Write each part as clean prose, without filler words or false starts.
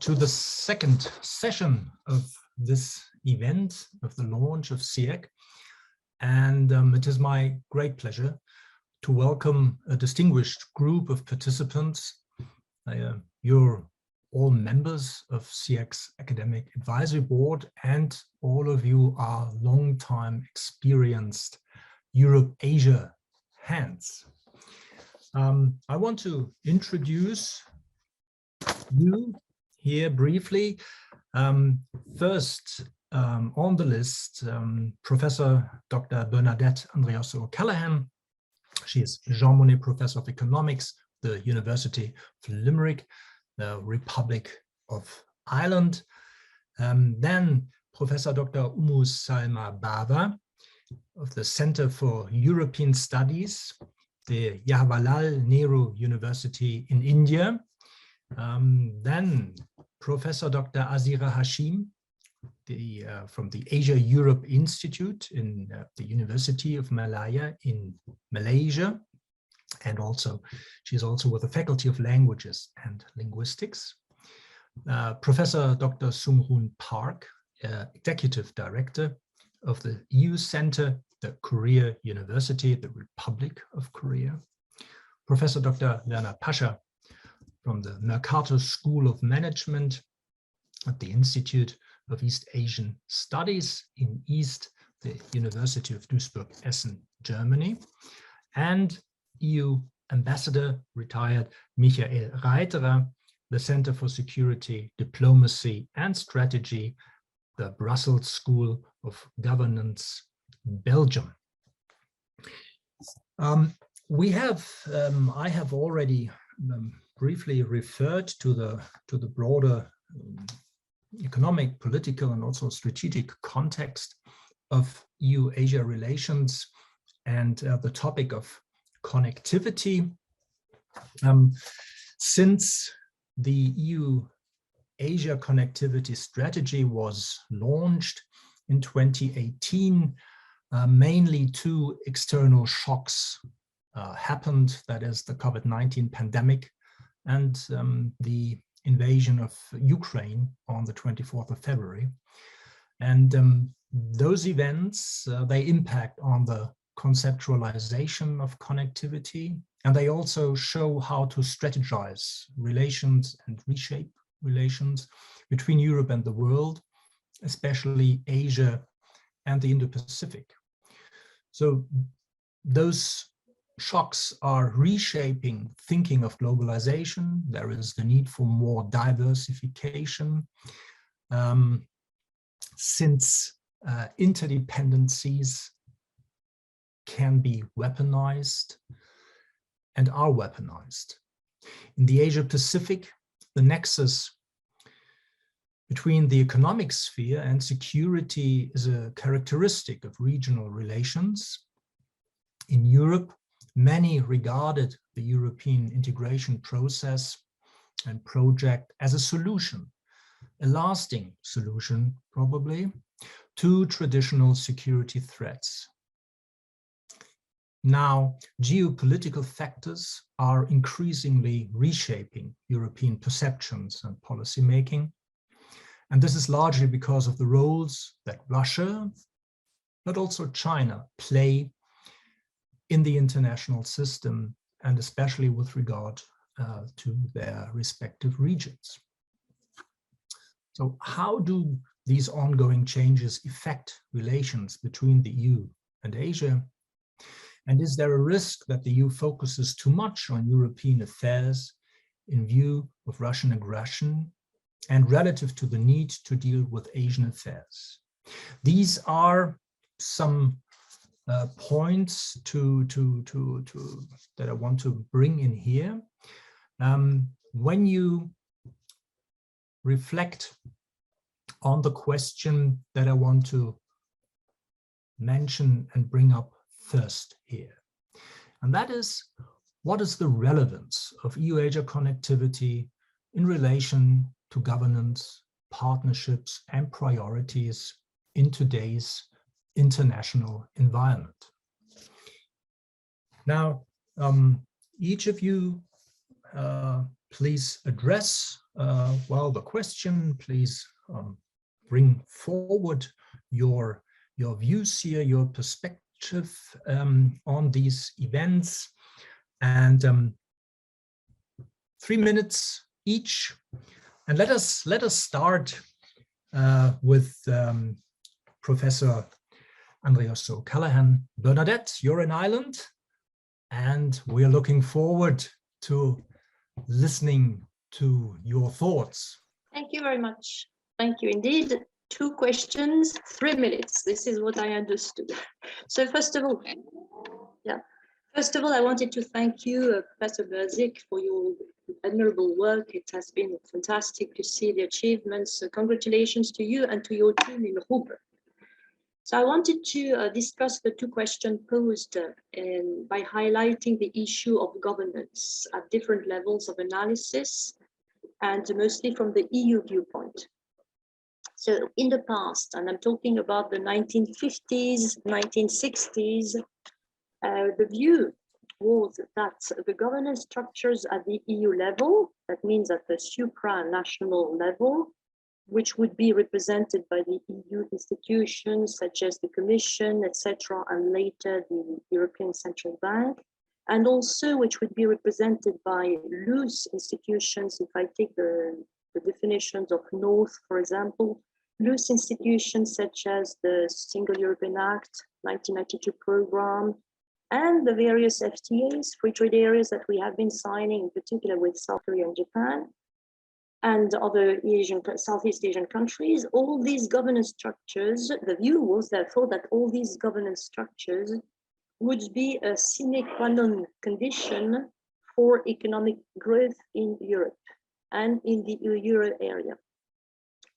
to the second session of this event, of the launch of CEAC. And it is my great pleasure to welcome a distinguished group of participants. You're all members of CEAC's Academic Advisory Board, and all of you are long-time experienced Europe-Asia hands. I want to introduce you here briefly. First on the list, Professor Dr. Bernadette Andreosso-O'Callaghan. She is Jean Monnet Professor of Economics, the University of Limerick, the Republic of Ireland. Then Professor Dr. Ummu Salma Bava of the Center for European Studies, the Jawaharlal Nehru University in India. Then Professor Dr. Azirah Hashim from the Asia-Europe Institute in the University of Malaya in Malaysia. And also, she's also with the Faculty of Languages and Linguistics. Professor Dr. Sunghoon Park, Executive Director of the EU Center, the Korea University, the Republic of Korea. Professor Dr. Werner Pascha from the Mercator School of Management at the Institute of East Asian Studies in East, the University of Duisburg-Essen, Germany. And EU Ambassador, retired Michael Reiterer, the Center for Security, Diplomacy and Strategy, the Brussels School of Governance, Belgium. I have already briefly referred to the broader economic, political, and also strategic context of EU-Asia relations and the topic of connectivity. Since the EU-Asia connectivity strategy was launched in 2018, mainly two external shocks happened, that is the COVID-19 pandemic and the invasion of Ukraine on the 24th of February. And those events, they impact on the conceptualization of connectivity, and they also show how to strategize relations and reshape relations between Europe and the world, especially Asia and the Indo-Pacific. So those shocks are reshaping thinking of globalization. There is the need for more diversification, since interdependencies can be weaponized and are weaponized. In the Asia-Pacific, the nexus between the economic sphere and security is a characteristic of regional relations. In Europe, many regarded the European integration process and project as a solution, a lasting solution probably, to traditional security threats. Now, geopolitical factors are increasingly reshaping European perceptions and policymaking. And this is largely because of the roles that Russia, but also China, play in the international system, and especially with regard to their respective regions. So how do these ongoing changes affect relations between the EU and Asia? And is there a risk that the EU focuses too much on European affairs in view of Russian aggression and relative to the need to deal with Asian affairs? These are some points that I want to bring in here. When you reflect on the question that I want to mention and bring up first here, and that is, what is the relevance of EU-Asia connectivity in relation to governance, partnerships, and priorities in today's international environment? Now, each of you please address well the question. Please bring forward your views here, your perspective on these events, and 3 minutes each. And let us start with Professor Andreosso-O'Callaghan. Bernadette, you're in Ireland, and we're looking forward to listening to your thoughts. Thank you very much. Thank you indeed. 2 questions, 3 minutes. This is what I understood. So first of all, I wanted to thank you, Professor Bersick, for your admirable work. It has been fantastic to see the achievements. So congratulations to you and to your team in Ruhr. So I wanted to discuss the 2 questions posed by highlighting the issue of governance at different levels of analysis, and mostly from the EU viewpoint. So in the past, and I'm talking about the 1950s, 1960s, the view was that the governance structures at the EU level, that means at the supranational level, which would be represented by the EU institutions such as the Commission, etc., and later the European Central Bank, and also which would be represented by loose institutions. If I take the definitions of North, for example, loose institutions such as the Single European Act, 1992 program, and the various FTAs, free trade areas that we have been signing, in particular with South Korea and Japan, and other Southeast Asian countries. All these governance structures, the view was therefore that all these governance structures would be a sine qua non condition for economic growth in Europe and in the euro area.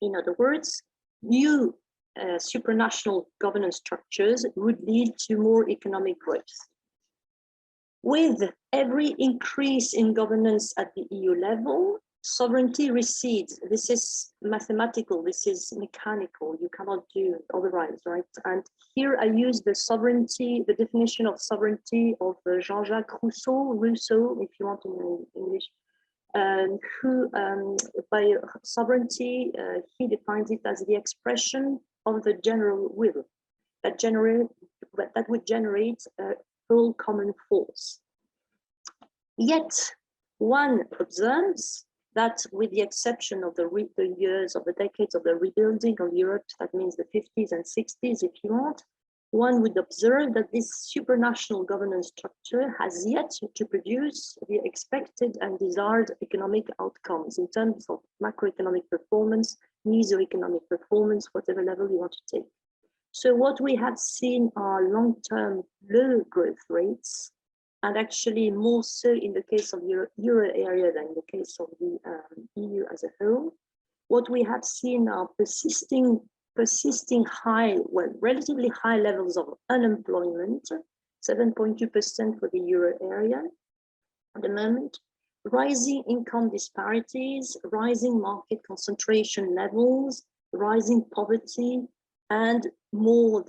In other words, new supranational governance structures would lead to more economic growth. With every increase in governance at the EU level, sovereignty recedes. This is mathematical, this is mechanical, you cannot do otherwise, right? And here I use the sovereignty, the definition of sovereignty of Jean-Jacques Rousseau, if you want in English, who by sovereignty, he defines it as the expression of the general will that would generate a whole common force. Yet one observes that with the exception of the years of the decades of the rebuilding of Europe, that means the 50s and 60s, if you want, one would observe that this supranational governance structure has yet to produce the expected and desired economic outcomes in terms of macroeconomic performance, mesoeconomic performance, whatever level you want to take. So what we have seen are long-term low growth rates, and actually more so in the case of Euro area than in the case of the EU as a whole. What we have seen are persisting high, well, relatively high levels of unemployment, 7.2% for the Euro area at the moment, rising income disparities, rising market concentration levels, rising poverty, and more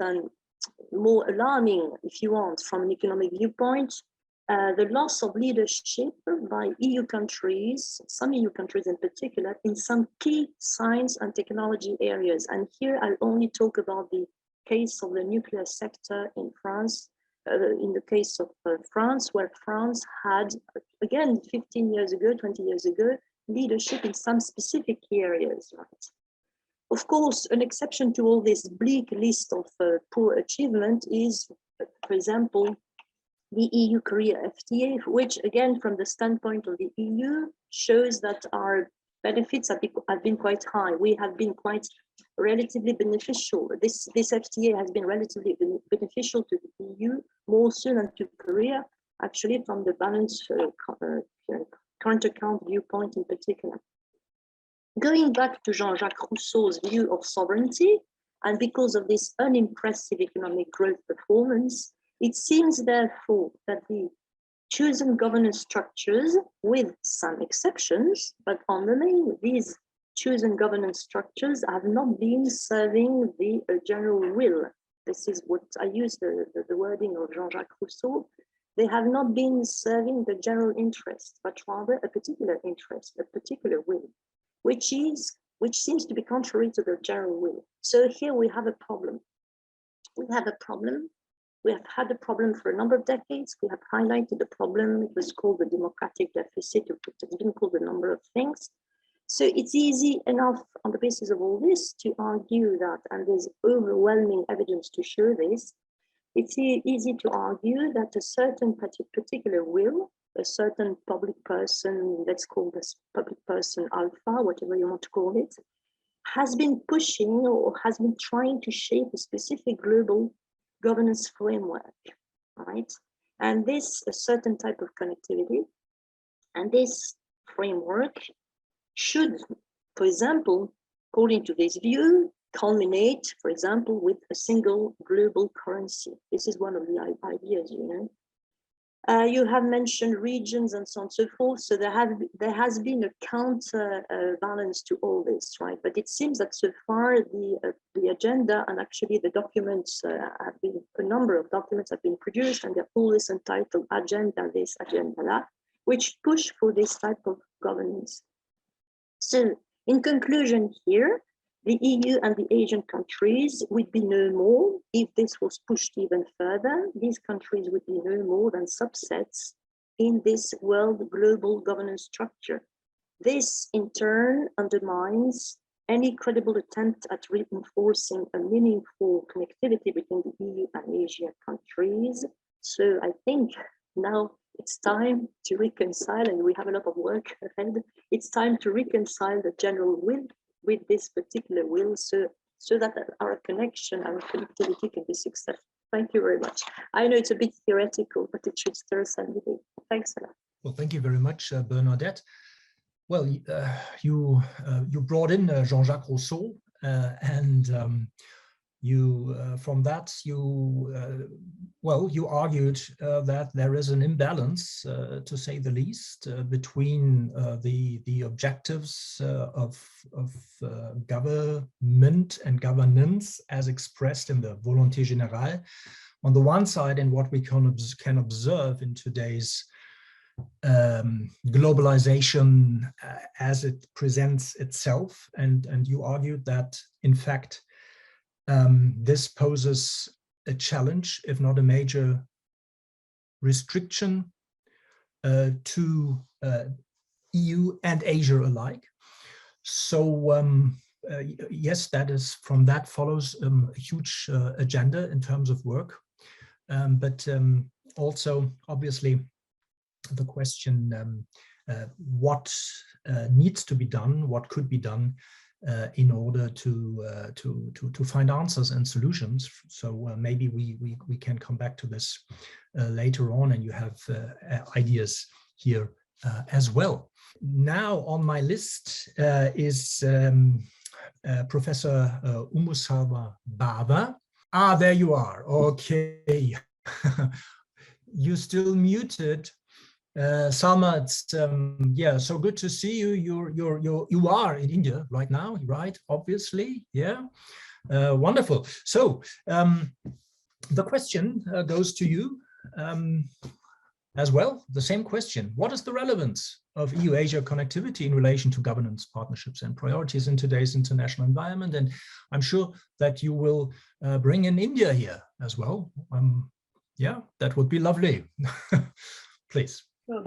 alarming, if you want, from an economic viewpoint, the loss of leadership by EU countries, some EU countries in particular, in some key science and technology areas. And here I'll only talk about the case of the nuclear sector in France, in the case of France, where France had, again, 15 years ago, 20 years ago, leadership in some specific areas, right? Of course, an exception to all this bleak list of poor achievement is, for example, the EU-Korea FTA, which again, from the standpoint of the EU, shows that our benefits have been quite high. We have been quite relatively beneficial. This FTA has been relatively beneficial to the EU, more so than to Korea, actually from the balance current account viewpoint in particular. Going back to Jean-Jacques Rousseau's view of sovereignty, and because of this unimpressive economic growth performance, it seems therefore that the chosen governance structures, with some exceptions, but on the main, these chosen governance structures have not been serving the general will. This is what I use the wording of Jean-Jacques Rousseau. they have not been serving the general interest, but rather a particular interest, a particular will, which seems to be contrary to the general will. So here we have a problem. We have a problem. We have had a problem for a number of decades. We have highlighted the problem. It was called the democratic deficit. It's been called a number of things. So it's easy enough on the basis of all this to argue that, and there's overwhelming evidence to show this, it's easy to argue that a certain particular will, a certain public person, let's call this public person alpha, whatever you want to call it, has been pushing or has been trying to shape a specific global governance framework, right? And this, a certain type of connectivity, and this framework should, for example, according to this view, culminate, for example, with a single global currency. This is one of the ideas, you know. You have mentioned regions and so on and so forth. So there has been a counter balance to all this, right? But it seems that so far the agenda and actually the documents have been, a number of documents have been produced, and they're always entitled agenda this, agenda that, which push for this type of governance. So in conclusion here, the EU and the Asian countries would be no more, if this was pushed even further, these countries would be no more than subsets in this world global governance structure. This in turn undermines any credible attempt at reinforcing a meaningful connectivity between the EU and Asian countries. So I think now it's time to reconcile, and we have a lot of work ahead. It's time to reconcile the general will with this particular will, so that our connection, our connectivity can be successful. Thank you very much. I know it's a bit theoretical, but it should stir some debate. Thanks a lot. Well, thank you very much, Bernadette. Well, you brought in Jean-Jacques Rousseau, and you from that you argued that there is an imbalance, to say the least, between the objectives of government and governance as expressed in the Volonté Générale on the one side, and what we can observe in today's globalization as it presents itself. And you argued that in fact this poses a challenge, if not a major restriction, to EU and Asia alike. So yes, that is, from that follows a huge agenda in terms of work, but also obviously the question what needs to be done, what could be done in order to find answers and solutions. So maybe we can come back to this later on, and you have ideas here as well. Now on my list is Professor Ummu Bava. Ah, there you are. Okay. You still muted. Salma, it's yeah, so good to see you. You are in India right now, right? Obviously, yeah. Wonderful. So the question goes to you as well. The same question: what is the relevance of EU-Asia connectivity in relation to governance, partnerships, and priorities in today's international environment? And I'm sure that you will bring in India here as well. Yeah, that would be lovely. Please. So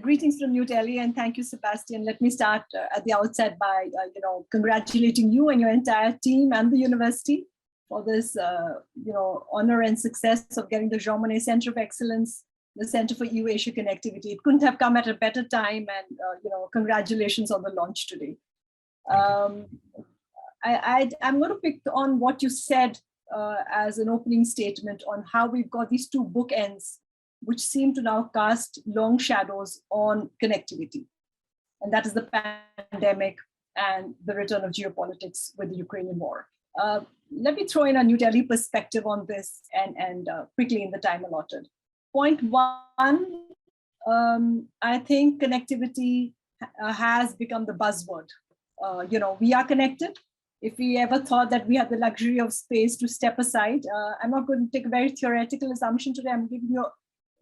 greetings from New Delhi, and thank you, Sebastian. Let me start at the outset by congratulating you and your entire team and the university for this honor and success of getting the Jean Monnet Center of Excellence, the Center for EU-Asia Connectivity. It couldn't have come at a better time, and congratulations on the launch today. I'm going to pick on what you said as an opening statement on how we've got these two bookends which seem to now cast long shadows on connectivity. And that is the pandemic and the return of geopolitics with the Ukrainian war. Let me throw in a New Delhi perspective on this and quickly in the time allotted. Point one, I think connectivity has become the buzzword. We are connected. If we ever thought that we had the luxury of space to step aside, I'm not going to take a very theoretical assumption today. I'm giving you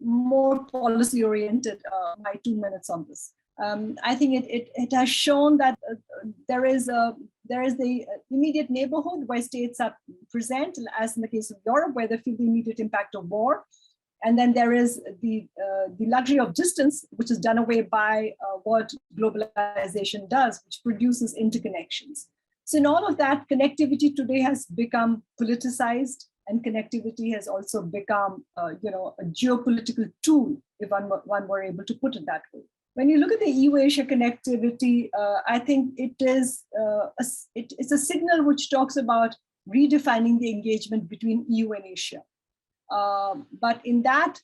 more policy oriented, my 2 minutes on this. I think it has shown that there is the immediate neighborhood where states are present, as in the case of Europe, where they feel the immediate impact of war. And then there is the luxury of distance, which is done away by what globalization does, which produces interconnections. So in all of that, connectivity today has become politicized, and connectivity has also become, a geopolitical tool, if one were able to put it that way. When you look at the EU-Asia connectivity, I think it's a signal which talks about redefining the engagement between EU and Asia. But in that,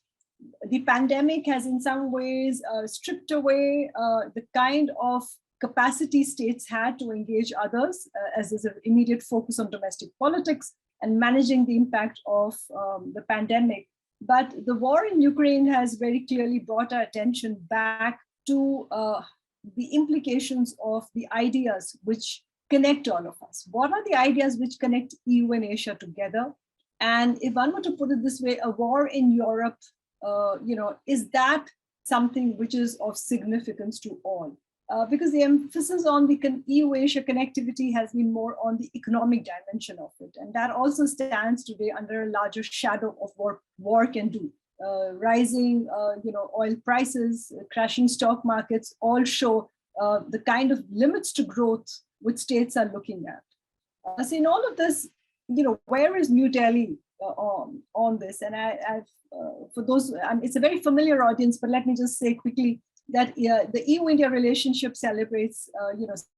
the pandemic has in some ways stripped away the kind of capacity states had to engage others, as there's an immediate focus on domestic politics and managing the impact of the pandemic. But the war in Ukraine has very clearly brought our attention back to the implications of the ideas which connect all of us. What are the ideas which connect EU and Asia together? And if one were to put it this way, a war in Europe, is that something which is of significance to all? Because the emphasis on the EU-Asia connectivity has been more on the economic dimension of it. And that also stands today under a larger shadow of what war can do. Rising, oil prices, crashing stock markets all show the kind of limits to growth which states are looking at. So in all of this, where is New Delhi on this? And for those, it's a very familiar audience, but let me just say quickly that the EU-India relationship celebrates,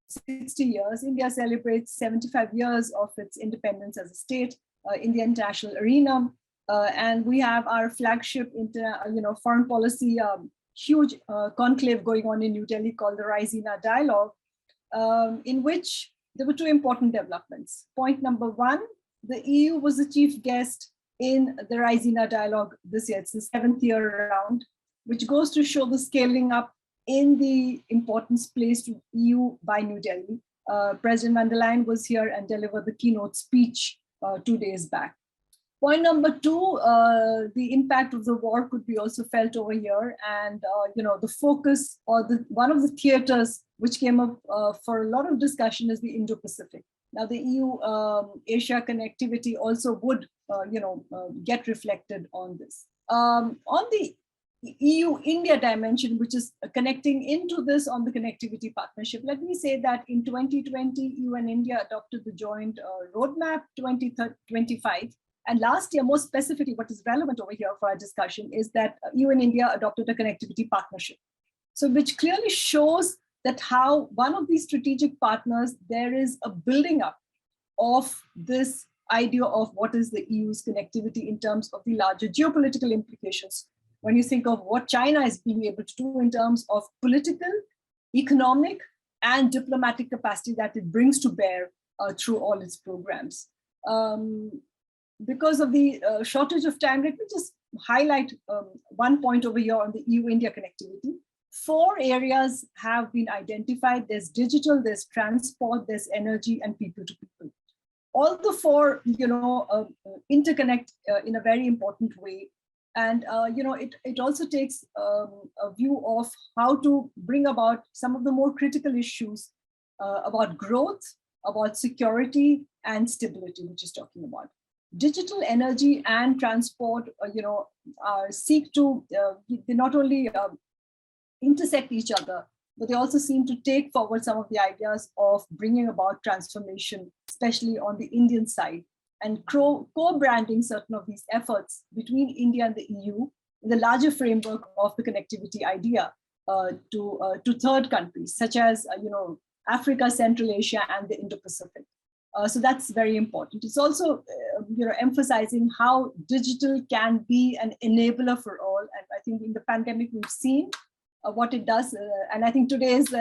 60 years. India celebrates 75 years of its independence as a state in the international arena. And we have our flagship, foreign policy, huge conclave going on in New Delhi called the Raisina Dialogue, in which there were two important developments. Point number one, the EU was the chief guest in the Raisina Dialogue this year. It's the 7th year round, which goes to show the scaling up in the importance placed to EU by New Delhi. President van der Leyen was here and delivered the keynote speech 2 days back. Point number two, the impact of the war could be also felt over here, and the focus or one of the theaters which came up for a lot of discussion is the Indo-Pacific. Now the EU-Asia connectivity also would get reflected on this. On the EU-India dimension, which is connecting into this on the connectivity partnership, let me say that in 2020, EU and India adopted the joint roadmap 2025. And last year, more specifically, what is relevant over here for our discussion is that EU and India adopted a connectivity partnership. So which clearly shows that how one of these strategic partners, there is a building up of this idea of what is the EU's connectivity in terms of the larger geopolitical implications. When you think of what China is being able to do in terms of political, economic, and diplomatic capacity that it brings to bear through all its programs. Because of the shortage of time, let me just highlight one point over here on the EU-India connectivity. 4 areas have been identified. There's digital, there's transport, there's energy, and people to people. All the 4, interconnect in a very important way. And, it also takes a view of how to bring about some of the more critical issues about growth, about security, and stability, which is talking about. Digital, energy, and transport, seek to, they not only intersect each other, but they also seem to take forward some of the ideas of bringing about transformation, especially on the Indian side, and co-branding certain of these efforts between India and the EU in the larger framework of the connectivity idea to third countries, such as, Africa, Central Asia, and the Indo-Pacific. So that's very important. It's also, emphasizing how digital can be an enabler for all. And I think in the pandemic, we've seen what it does. And I think today's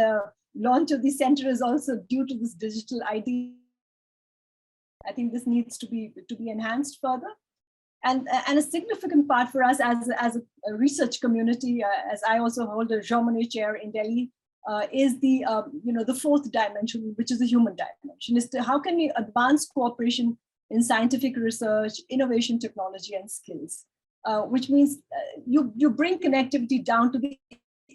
launch of the center is also due to this digital idea. I think this needs to be enhanced further. And a significant part for us as a research community, as I also hold a Jean Monnet chair in Delhi, is the the 4th dimension, which is the human dimension. Is how can we advance cooperation in scientific research, innovation, technology, and skills, which means you bring connectivity down to the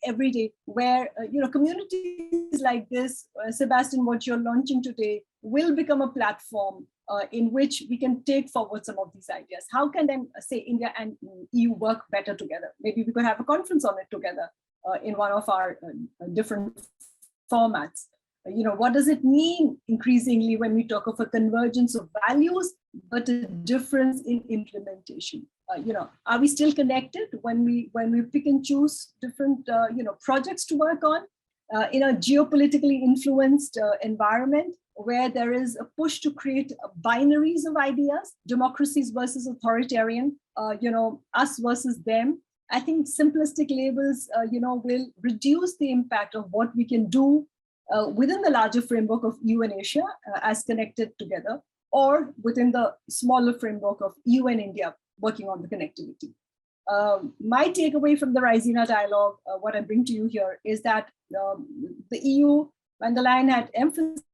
everyday, where communities like this, Sebastian, what you're launching today, will become a platform in which we can take forward some of these ideas. How can then, say, India and EU work better together? Maybe we could have a conference on it together in one of our different formats. What does it mean increasingly when we talk of a convergence of values, but a difference in implementation? Are we still connected when we pick and choose different projects to work on in a geopolitically influenced environment where there is a push to create binaries of ideas, democracies versus authoritarian, us versus them? I think simplistic labels, will reduce the impact of what we can do within the larger framework of EU and Asia as connected together, or within the smaller framework of EU and India working on the connectivity. My takeaway from the Azirah dialogue, what I bring to you here, is that the EU, Van der Leyen had emphasized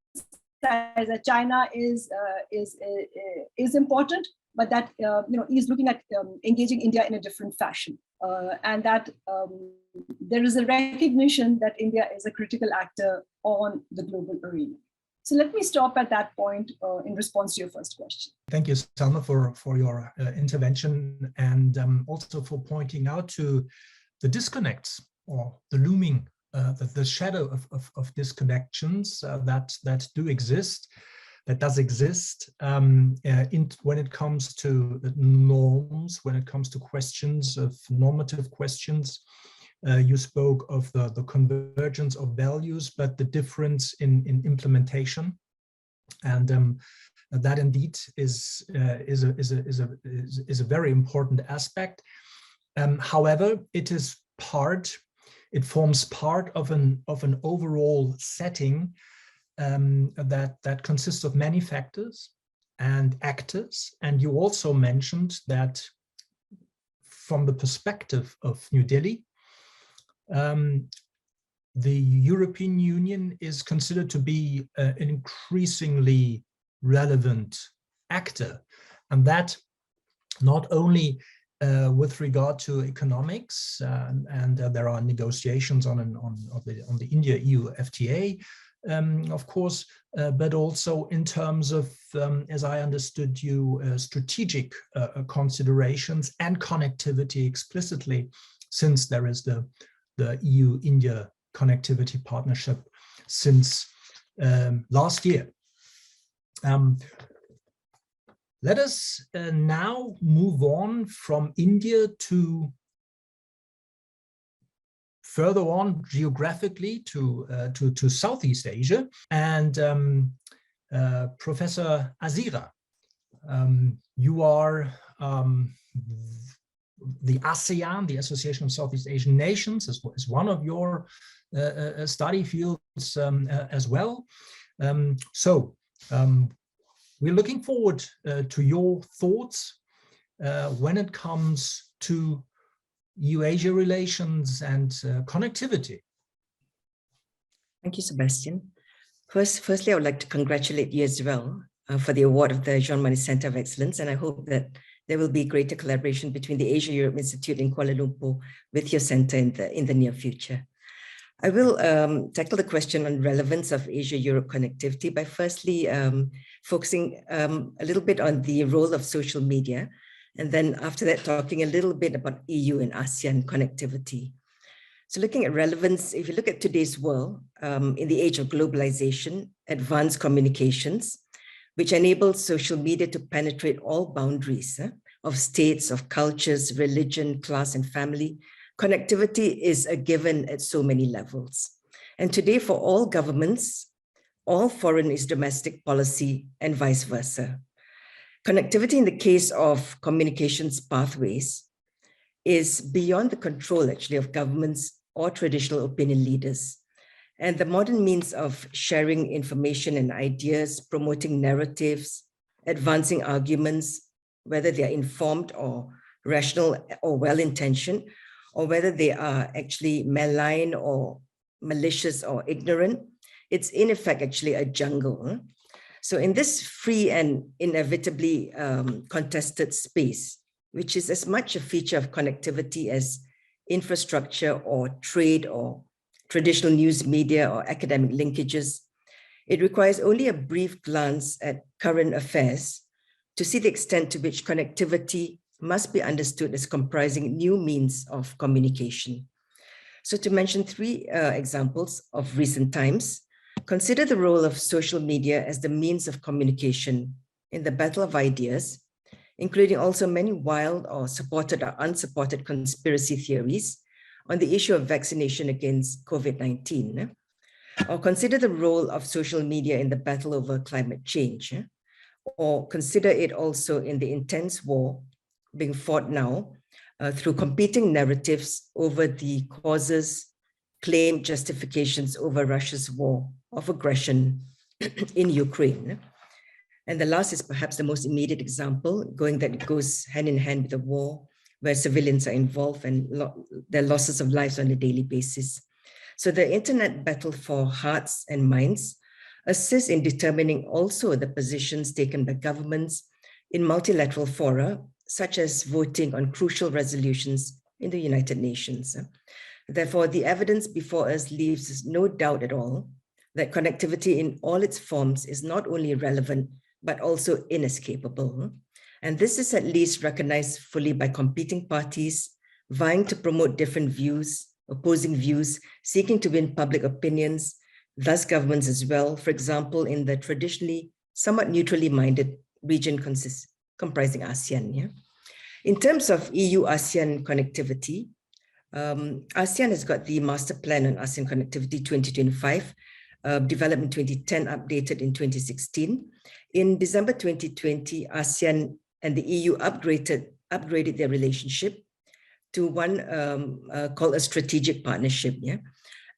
that China is important, but that is looking at engaging India in a different fashion, and that there is a recognition that India is a critical actor on the global arena. So let me stop at that point in response to your first question. Thank you, Salma, for your intervention, and also for pointing out to the disconnects or the looming, the shadow of disconnections that do exist, that does exist when it comes to norms, when it comes to questions of normative questions. You spoke of the convergence of values, but the difference in implementation, and that indeed is a very important aspect. However, it forms part of an overall setting that consists of many factors and actors. And you also mentioned that from the perspective of New Delhi, the European Union is considered to be an increasingly relevant actor, and that not only with regard to economics, and there are negotiations on the India-EU FTA, of course, but also in terms of, as I understood you, strategic considerations and connectivity explicitly, since there is the EU-India connectivity partnership since last year. Let us now move on from India to further on geographically to Southeast Asia. And Professor Azirah, you are the ASEAN, the Association of Southeast Asian Nations, is one of your study fields as well. We're looking forward to your thoughts when it comes to EU-Asia relations and connectivity. Thank you, Sebastian. Firstly, I would like to congratulate you as well for the award of the Jean Monnet Center of Excellence, and I hope that there will be greater collaboration between the Asia-Europe Institute in Kuala Lumpur with your center in the near future. I will tackle the question on relevance of Asia-Europe connectivity by firstly focusing a little bit on the role of social media, and then after that talking a little bit about EU and ASEAN connectivity. So looking at relevance, if you look at today's world, in the age of globalization, advanced communications, which enables social media to penetrate all boundaries of states, of cultures, religion, class, and family, connectivity is a given at so many levels. And today, for all governments, all foreign is domestic policy and vice versa. Connectivity in the case of communications pathways is beyond the control actually of governments or traditional opinion leaders. And the modern means of sharing information and ideas, promoting narratives, advancing arguments, whether they are informed or rational or well-intentioned, or whether they are actually malign or malicious or ignorant, it's in effect actually a jungle. So in this free and inevitably contested space, which is as much a feature of connectivity as infrastructure or trade or traditional news media or academic linkages, it requires only a brief glance at current affairs to see the extent to which connectivity must be understood as comprising new means of communication. So to mention three examples of recent times, consider the role of social media as the means of communication in the battle of ideas, including also many wild or supported or unsupported conspiracy theories on the issue of vaccination against COVID-19. Or consider the role of social media in the battle over climate change. Or consider it also in the intense war being fought now through competing narratives over the causes, claimed justifications over Russia's war of aggression in Ukraine. And the last is perhaps the most immediate example, that it goes hand in hand with the war where civilians are involved and their losses of lives on a daily basis. So the internet battle for hearts and minds assists in determining also the positions taken by governments in multilateral fora, such as voting on crucial resolutions in the United Nations. Therefore, the evidence before us leaves no doubt at all that connectivity in all its forms is not only relevant, but also inescapable. And this is at least recognized fully by competing parties vying to promote different views, opposing views, seeking to win public opinions, thus governments as well, for example, in the traditionally somewhat neutrally minded region comprising ASEAN. Yeah? In terms of EU-ASEAN connectivity, ASEAN has got the Master Plan on ASEAN Connectivity 2025, developed in 2010, updated in 2016. In December 2020, ASEAN and the EU upgraded their relationship to one called a strategic partnership, yeah?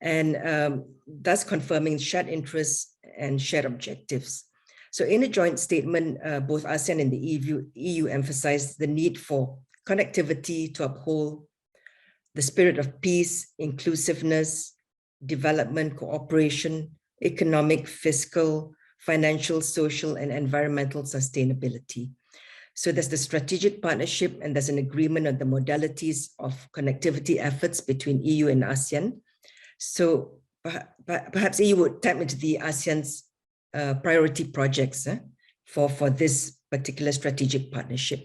And thus confirming shared interests and shared objectives. So in a joint statement, both ASEAN and the EU emphasized the need for connectivity to uphold the spirit of peace, inclusiveness, development, cooperation, economic, fiscal, financial, social, and environmental sustainability. So there's the strategic partnership, and there's an agreement on the modalities of connectivity efforts between EU and ASEAN. So perhaps EU would tap into the ASEAN's priority projects for this particular strategic partnership.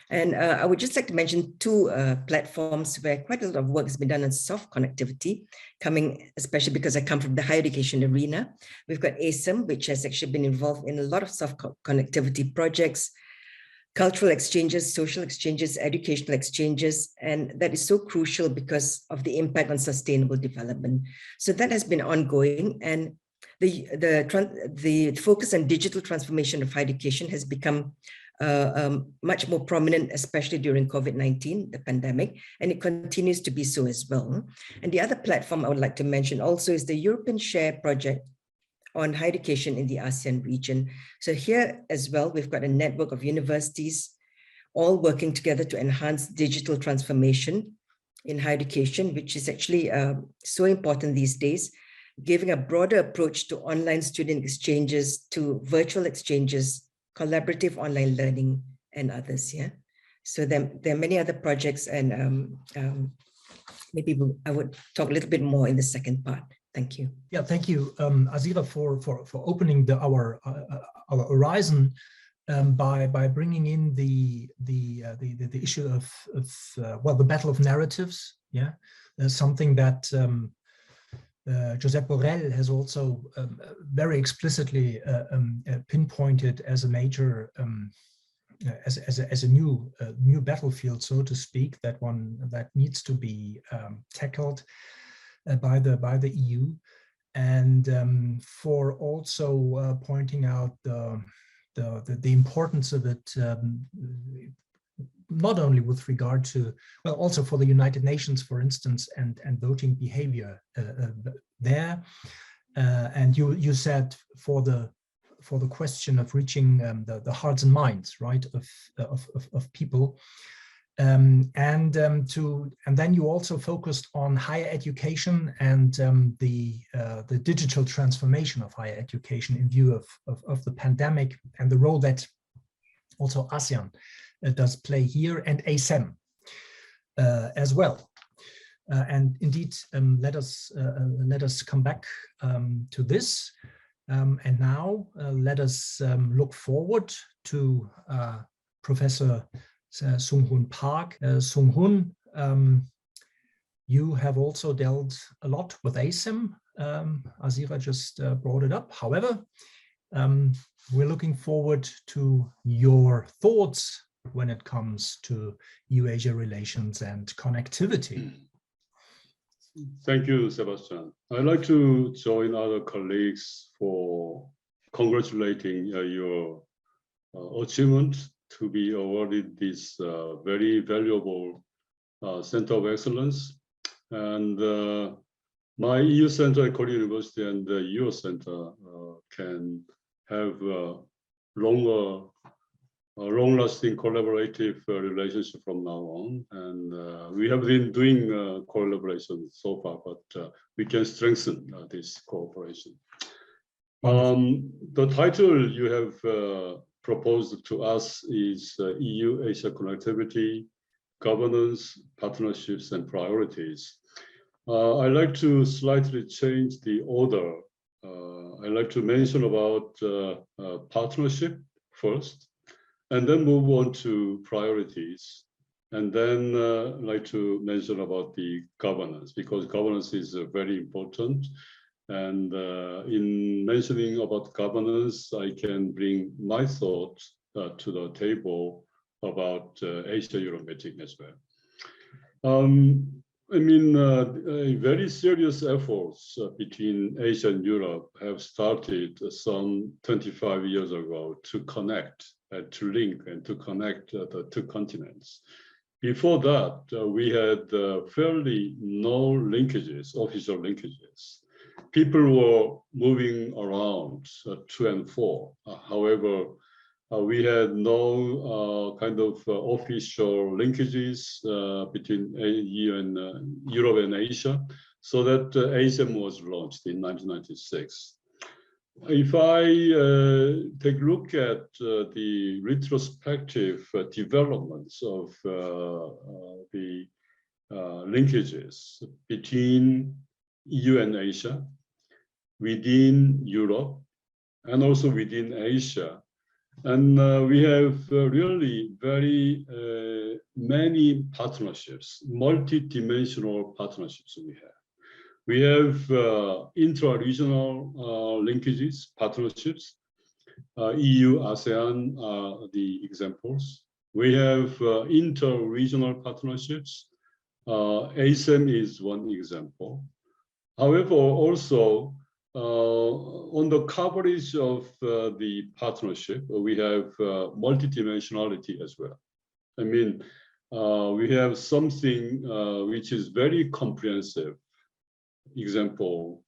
And I would just like to mention two platforms where quite a lot of work has been done on soft connectivity, coming especially because I come from the higher education arena. We've got ASEM, which has actually been involved in a lot of soft connectivity projects, cultural exchanges, social exchanges, educational exchanges, and that is so crucial because of the impact on sustainable development. So that has been ongoing, and the focus on digital transformation of higher education has become much more prominent, especially during COVID-19, the pandemic, and it continues to be so as well. And the other platform I would like to mention also is the European Share Project on higher education in the ASEAN region. So here as well, we've got a network of universities all working together to enhance digital transformation in higher education, which is actually so important these days, giving a broader approach to online student exchanges, to virtual exchanges, collaborative online learning, and others. Yeah. So there are many other projects, and maybe I would talk a little bit more in the second part. Thank you. Yeah, thank you, Azirah, for opening our horizon by bringing in the issue of well, the battle of narratives. Yeah, something that Josep Borrell has also very explicitly pinpointed as a major as a new battlefield, so to speak, that needs to be tackled by the EU, and for also pointing out the importance of it, not only with regard to, well, also for the United Nations, for instance, and voting behavior there, and you said for the question of reaching the hearts and minds, right, of people. And then you also focused on higher education and the digital transformation of higher education in view of the pandemic and the role that also ASEAN does play here, and ASEM as well. And indeed, let us come back to this. And now let us look forward to Professor Sunghoon Park. Sunghoon, you have also dealt a lot with ASEM. Azirah just brought it up. However, we're looking forward to your thoughts when it comes to EU-Asia relations and connectivity. Thank you, Sebastian. I'd like to join other colleagues for congratulating your achievement to be awarded this very valuable Center of Excellence. And my EU Center at Ruhr-Universität and the EU Center can have long-lasting collaborative relationship from now on, and we have been doing collaboration so far, but we can strengthen this cooperation. The title you have proposed to us is EU-Asia Connectivity, Governance, Partnerships and Priorities. I'd like to slightly change the order. I'd like to mention about partnership first, and then move on to priorities. And then I'd like to mention about the governance, because governance is very important. And in mentioning about governance, I can bring my thoughts to the table about Asia-Europe meeting as well. I mean, very serious efforts between Asia and Europe have started some 25 years ago to connect, to link and to connect the two continents. Before that, we had fairly no linkages, official linkages. People were moving around to and fro. However, we had no kind of official linkages between EU and Europe and Asia, so that ASEM was launched in 1996. If I take a look at the retrospective developments of the linkages between EU and Asia, within Europe, and also within Asia, and we have really very many partnerships, multi-dimensional partnerships we have. We have intra-regional linkages, partnerships. EU, ASEAN are the examples. We have inter-regional partnerships. ASEM is one example. However, also on the coverage of the partnership, we have multidimensionality as well. I mean, we have something which is very comprehensive. Example,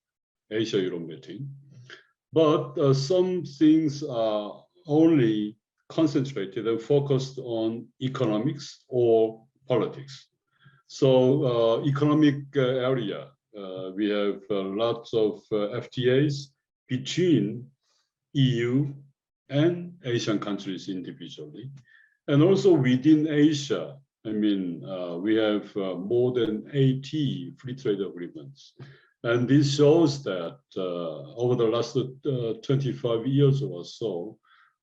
Asia-Europe meeting. But some things are only concentrated and focused on economics or politics. So economic area, we have lots of FTAs between EU and Asian countries individually. And also within Asia, I mean, we have more than 80 free trade agreements. And this shows that over the last 25 years or so,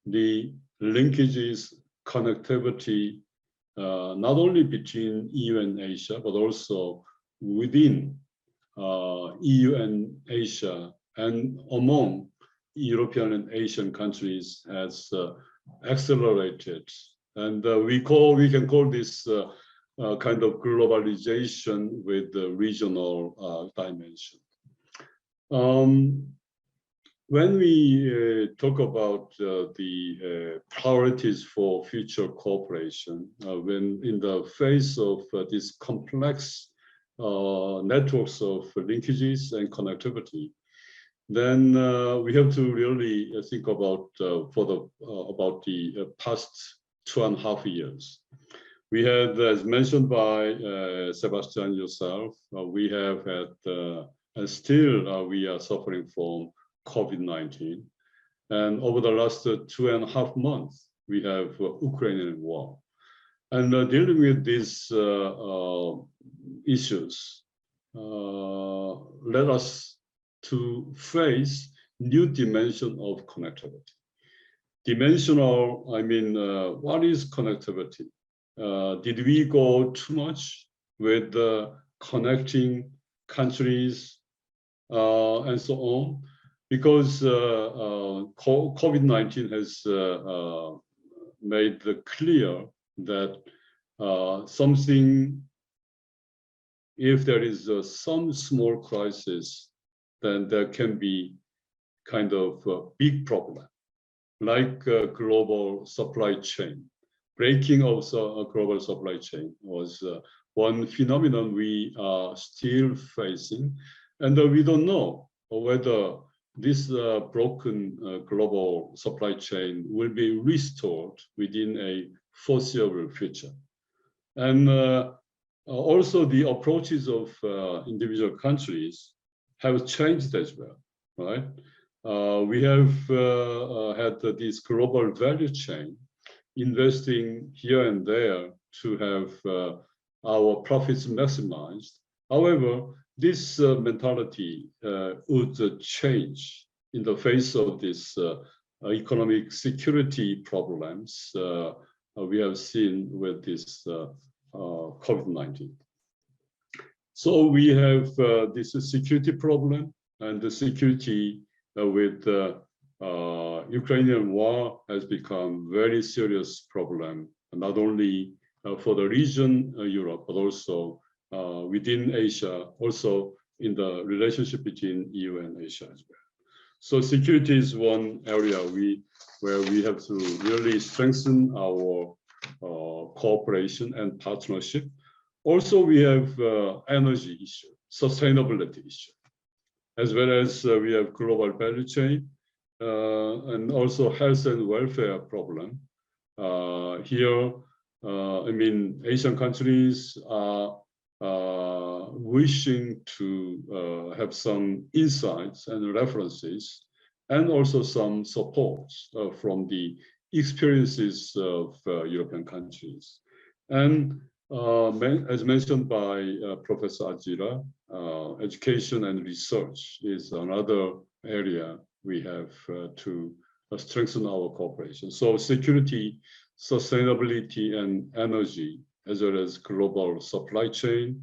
the linkages, connectivity, not only between EU and Asia, but also within EU and Asia and among European and Asian countries has accelerated. And we can call this kind of globalization with the regional dimension. When we talk about the priorities for future cooperation, when in the face of this complex networks of linkages and connectivity, then we have to really think about about the past 2.5 years. We had, as mentioned by Sebastian yourself, we have had, and still we are suffering from COVID-19. And over the last 2.5 months, we have Ukrainian war. And dealing with these issues led us to face new dimension of connectivity. Dimensional, I mean, what is connectivity? Did we go too much with connecting countries and so on? Because COVID-19 has made clear that something, if there is some small crisis, then there can be kind of a big problem, like global supply chain. Breaking of a global supply chain was one phenomenon we are still facing, and we don't know whether this broken global supply chain will be restored within a foreseeable future. And also the approaches of individual countries have changed as well, right? We have had this global value chain, investing here and there to have our profits maximized. However, this mentality would change in the face of this economic security problems we have seen with this COVID-19. So we have this security problem, and the security with Ukrainian war has become very serious problem, not only for the region Europe, but also within Asia, also in the relationship between EU and Asia as well. So security is one area where we have to really strengthen our cooperation and partnership. Also, we have energy issue, sustainability issue, as well as we have global value chain, and also health and welfare problem. Here, I mean, Asian countries are wishing to have some insights and references, and also some support from the experiences of European countries. And as mentioned by Professor Azirah, education and research is another area we have to strengthen our cooperation. So security, sustainability, and energy, as well as global supply chain,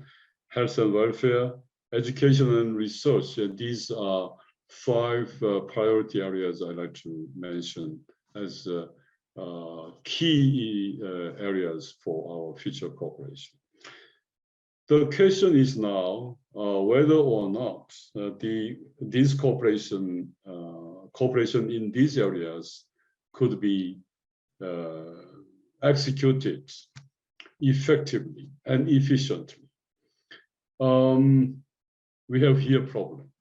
health and welfare, education and research. These are 5 priority areas I'd like to mention as key areas for our future cooperation. The question is now whether or not this cooperation in these areas could be executed effectively and efficiently. We have here a problem.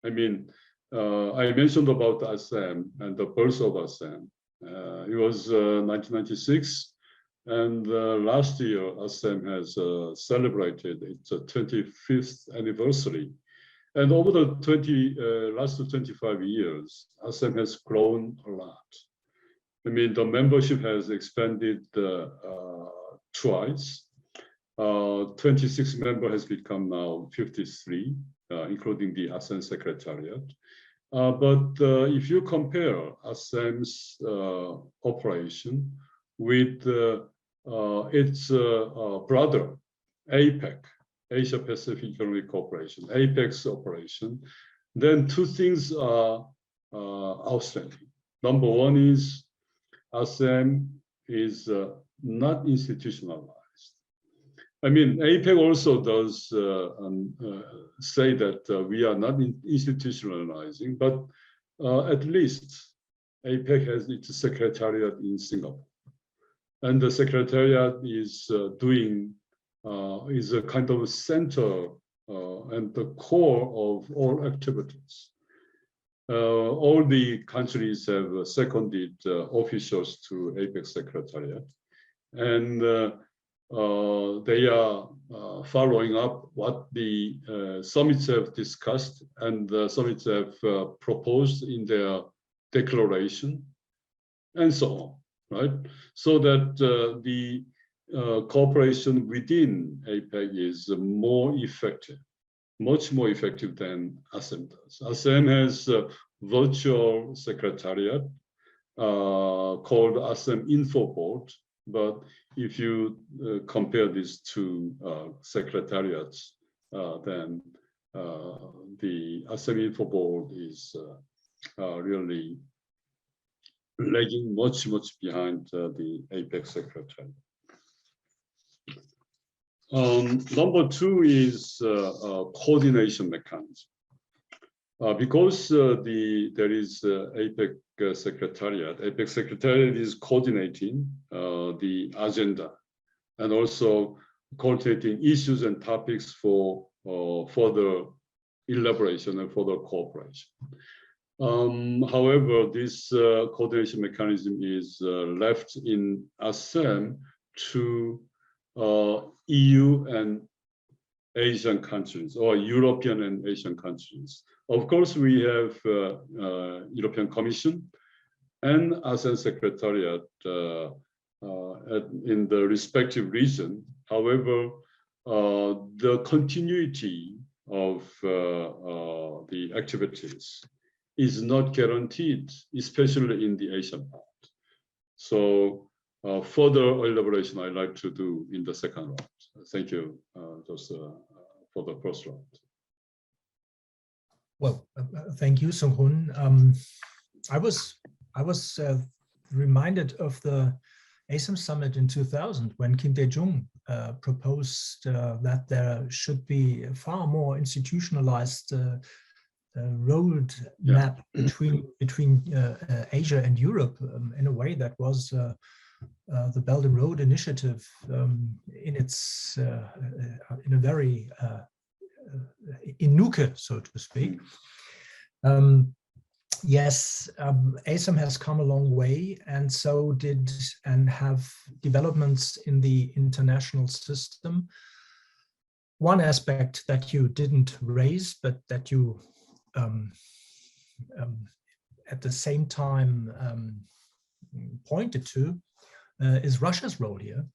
I mean, I mentioned about ASEM and the birth of ASEM. It was 1996, and last year ASEM has celebrated its 25th anniversary. And over the last 25 years, ASEM has grown a lot. I mean, the membership has expanded twice. 26 member has become now 53, including the ASEM Secretariat. But if you compare ASEM's operation with its brother, APEC, Asia Pacific Economic Cooperation, APEC's operation, then 2 things are outstanding. Number 1 is ASEM is not institutionalized. I mean, APEC also does say that we are not institutionalizing, but at least APEC has its secretariat in Singapore. And the secretariat is is a kind of a center and the core of all activities. All the countries have seconded officials to APEC secretariat, and they are following up what the summits have discussed and the summits have proposed in their declaration, and so on, right? So that cooperation within APEC is more effective, much more effective than ASEM does. ASEM has a virtual secretariat called ASEM Info Board, but if you compare these two secretariats, then the ASEM Info Board is really lagging much behind the APEC secretariat. Number two is coordination mechanism. Because there is APEC secretariat. APEC secretariat is coordinating the agenda and also coordinating issues and topics for further elaboration and further cooperation. However, this coordination mechanism is left in ASEM to EU and Asian countries, or European and Asian countries. Of course, we have European Commission and ASEAN Secretariat in the respective region. However, the continuity of the activities is not guaranteed, especially in the Asian part. So further elaboration I'd like to do in the second round. Thank you just for the first round. Well, thank you, Sunghoon. I was reminded of the ASEM summit in 2000 when Kim Dae-jung proposed that there should be a far more institutionalized road map between Asia and Europe in a way that was the Belt and Road Initiative in its in a very inuke, so to speak. Yes, ASEM has come a long way, and so did and have developments in the international system. One aspect that you didn't raise, but that you at the same time pointed to, is Russia's role here.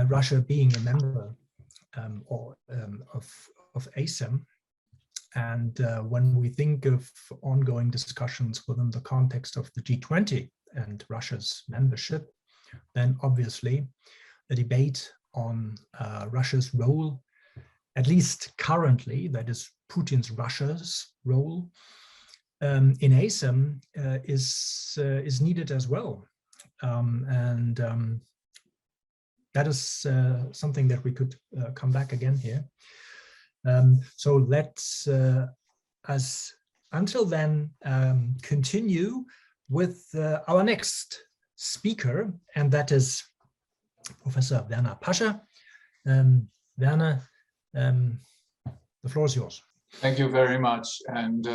Russia being a member of ASEM. And when we think of ongoing discussions within the context of the G20 and Russia's membership, then obviously a debate on Russia's role, at least currently, that is Putin's Russia's role in ASEM is needed as well. That is something that we could come back again here. So let's, until then, continue with our next speaker, and that is Professor Werner Pascha. Werner, the floor is yours. Thank you very much. And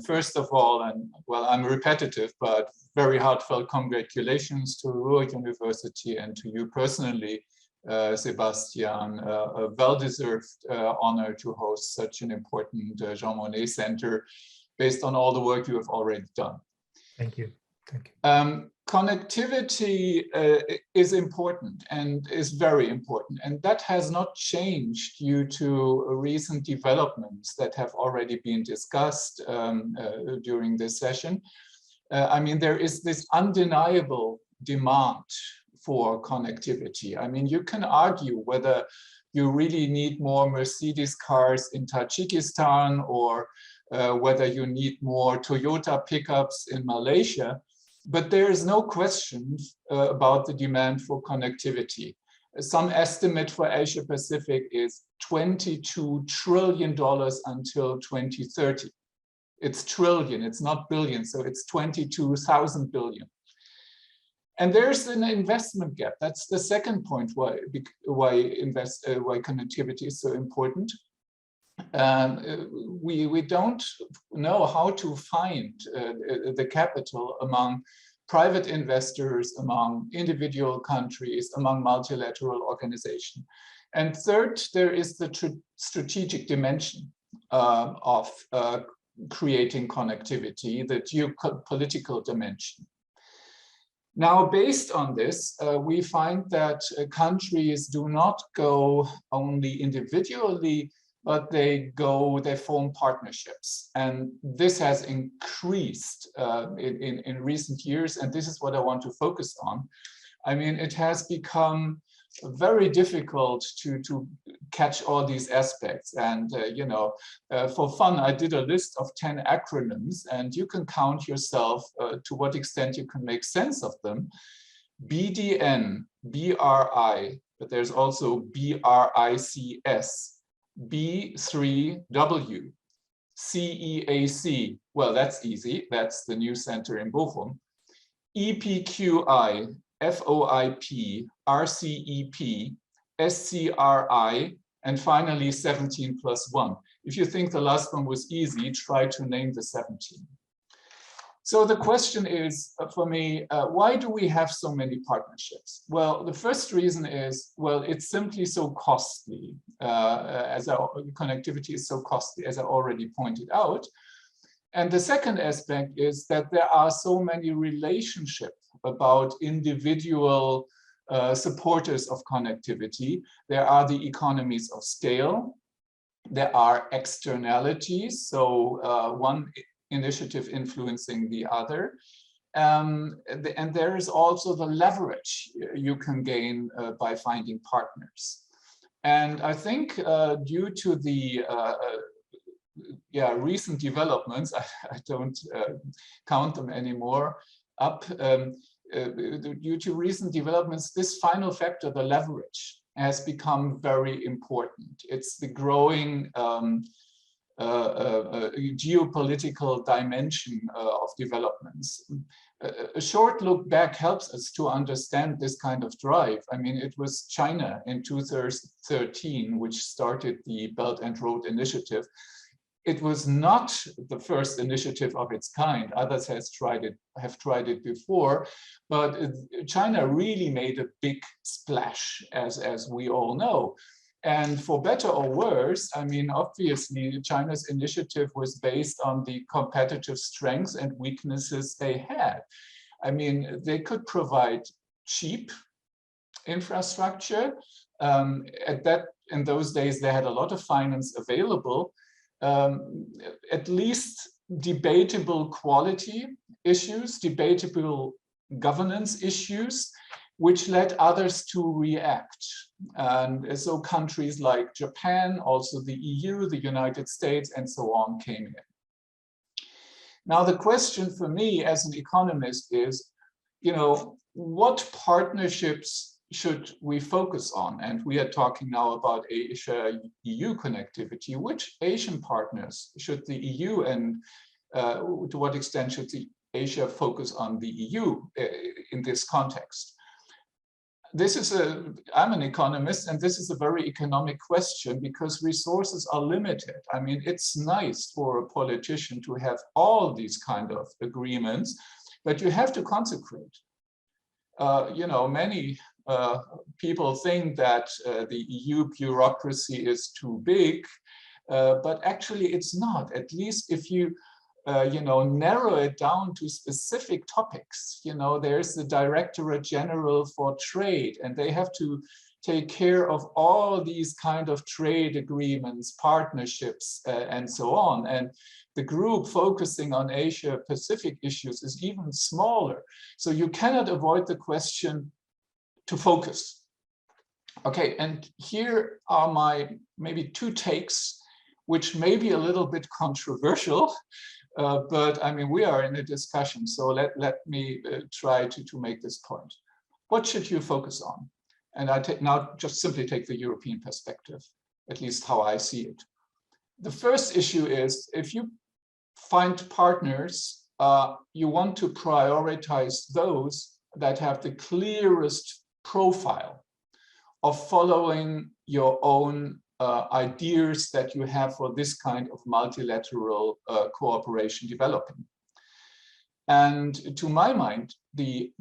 first of all, and well, I'm repetitive, but very heartfelt congratulations to Ruhr-Universität and to you personally, Sebastian. A well-deserved honor to host such an important Jean Monnet Center based on all the work you have already done. Thank you. Thank you. Connectivity is important and is very important, and that has not changed due to recent developments that have already been discussed during this session. I mean, there is this undeniable demand for connectivity. I mean, you can argue whether you really need more Mercedes cars in Tajikistan or whether you need more Toyota pickups in Malaysia. But there is no question about the demand for connectivity. Some estimate for Asia Pacific is $22 trillion until 2030. It's trillion, it's not billion, so it's 22,000 billion. And there's an investment gap. That's the second point why connectivity is so important. We don't know how to find the capital among private investors, among individual countries, among multilateral organizations. And third, there is the strategic dimension of creating connectivity, the geopolitical dimension. Now, based on this, we find that countries do not go only individually, but they form partnerships. And this has increased in recent years, and this is what I want to focus on. I mean, it has become very difficult to catch all these aspects. And, for fun, I did a list of 10 acronyms, and you can count yourself to what extent you can make sense of them. BDN, BRI, but there's also BRICS, B3W, CEAC, well, that's easy, that's the new center in Bochum, EPQI, FOIP, RCEP, SCRI, and finally 17+1. If you think the last one was easy, try to name the 17. So the question is, for me, why do we have so many partnerships? Well, the first reason is, well, it's simply so costly, as our connectivity is so costly, as I already pointed out. And the second aspect is that there are so many relationships about individual supporters of connectivity. There are the economies of scale. There are externalities, so one initiative influencing the other. And there is also the leverage you can gain by finding partners. And I think due to the recent developments, I don't count them anymore, due to recent developments, this final factor, the leverage, has become very important. It's the growing geopolitical dimension of developments. A short look back helps us to understand this kind of drive. I mean, it was China in 2013 which started the Belt and Road Initiative. It was not the first initiative of its kind. Others have tried it before, but China really made a big splash, as we all know. And for better or worse, I mean, obviously, China's initiative was based on the competitive strengths and weaknesses they had. I mean, they could provide cheap infrastructure. In those days, they had a lot of finance available. At least debatable quality issues, debatable governance issues, which led others to react. And so countries like Japan, also the EU, the United States, and so on came in. Now, the question for me as an economist is, what partnerships should we focus on? And we are talking now about Asia-EU connectivity. Which Asian partners should the EU, and to what extent should Asia focus on the EU in this context? I'm an economist, and this is a very economic question because resources are limited. I mean, it's nice for a politician to have all these kind of agreements, but you have to consecrate. Many people think that the EU bureaucracy is too big, but actually it's not. At least if you narrow it down to specific topics, there's the Directorate General for Trade, and they have to take care of all these kind of trade agreements, partnerships, and so on. And the group focusing on Asia-Pacific issues is even smaller. So you cannot avoid the question to focus. Okay, and here are my maybe two takes, which may be a little bit controversial, but I mean, we are in a discussion, so let me try to make this point. What should you focus on? And I now just simply take the European perspective, at least how I see it. The first issue is, if you find partners, you want to prioritize those that have the clearest profile of following your own ideas that you have for this kind of multilateral cooperation developing. And to my mind, the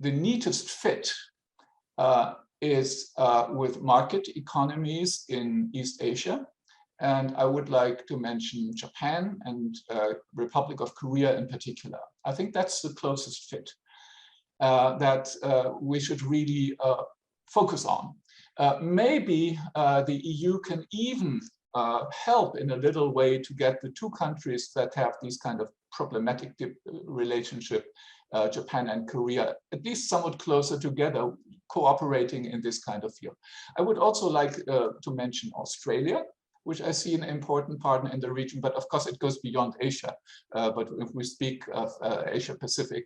neatest fit is with market economies in East Asia. And I would like to mention Japan and Republic of Korea in particular. I think that's the closest fit. that we should really focus on. Maybe the EU can even help in a little way to get the two countries that have these kind of problematic relationship, Japan and Korea, at least somewhat closer together, cooperating in this kind of field. I would also like to mention Australia, which I see an important partner in the region, but of course it goes beyond Asia. But if we speak of Asia Pacific,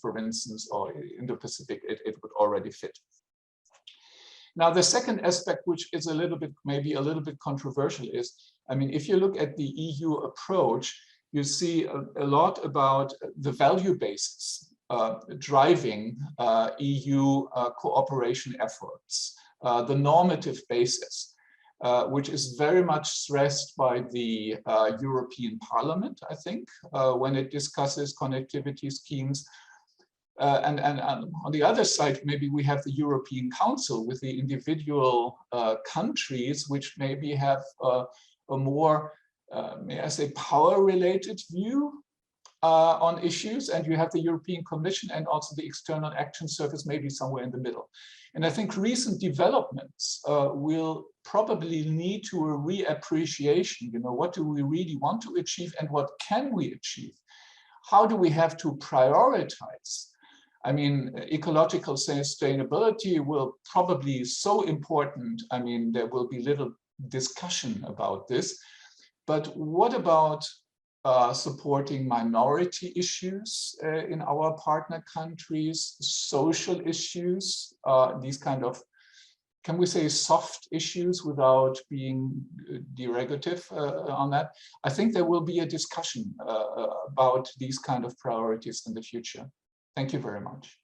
for instance, or Indo-Pacific, it would already fit. Now, the second aspect, which is a little bit, maybe a little bit controversial, is, I mean, if you look at the EU approach, you see a lot about the value basis driving EU cooperation efforts, the normative basis, which is very much stressed by the European Parliament, I think, when it discusses connectivity schemes. And on the other side, maybe we have the European Council with the individual countries, which maybe have a more, may I say, power-related view on issues. And you have the European Commission and also the External Action Service, maybe somewhere in the middle. And I think recent developments will probably lead to a reappreciation. You know, what do we really want to achieve and what can we achieve? How do we have to prioritize? I mean, ecological sustainability will probably be so important. I mean, there will be little discussion about this. But what about supporting minority issues in our partner countries, social issues, these kind of, can we say, soft issues without being derogative on that? I think there will be a discussion about these kind of priorities in the future. Thank you very much.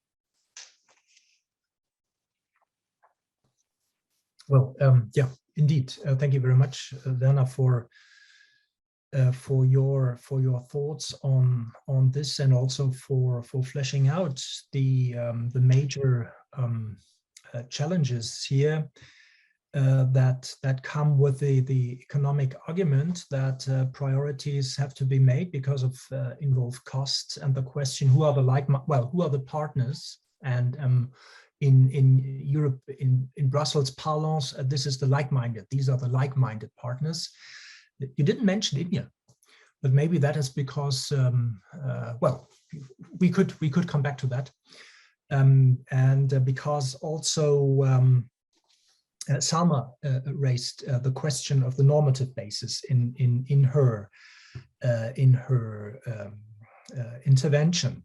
Well, yeah, indeed. Thank you very much, Werner, for your thoughts on this, and also for fleshing out the major challenges here that come with the economic argument that priorities have to be made because of involved costs, and the question who are the partners, and in Europe, in Brussels parlance, this is the like-minded. These are the like-minded partners. You didn't mention India, but maybe that is because well, we could come back to that, and because also Salma raised the question of the normative basis in her intervention.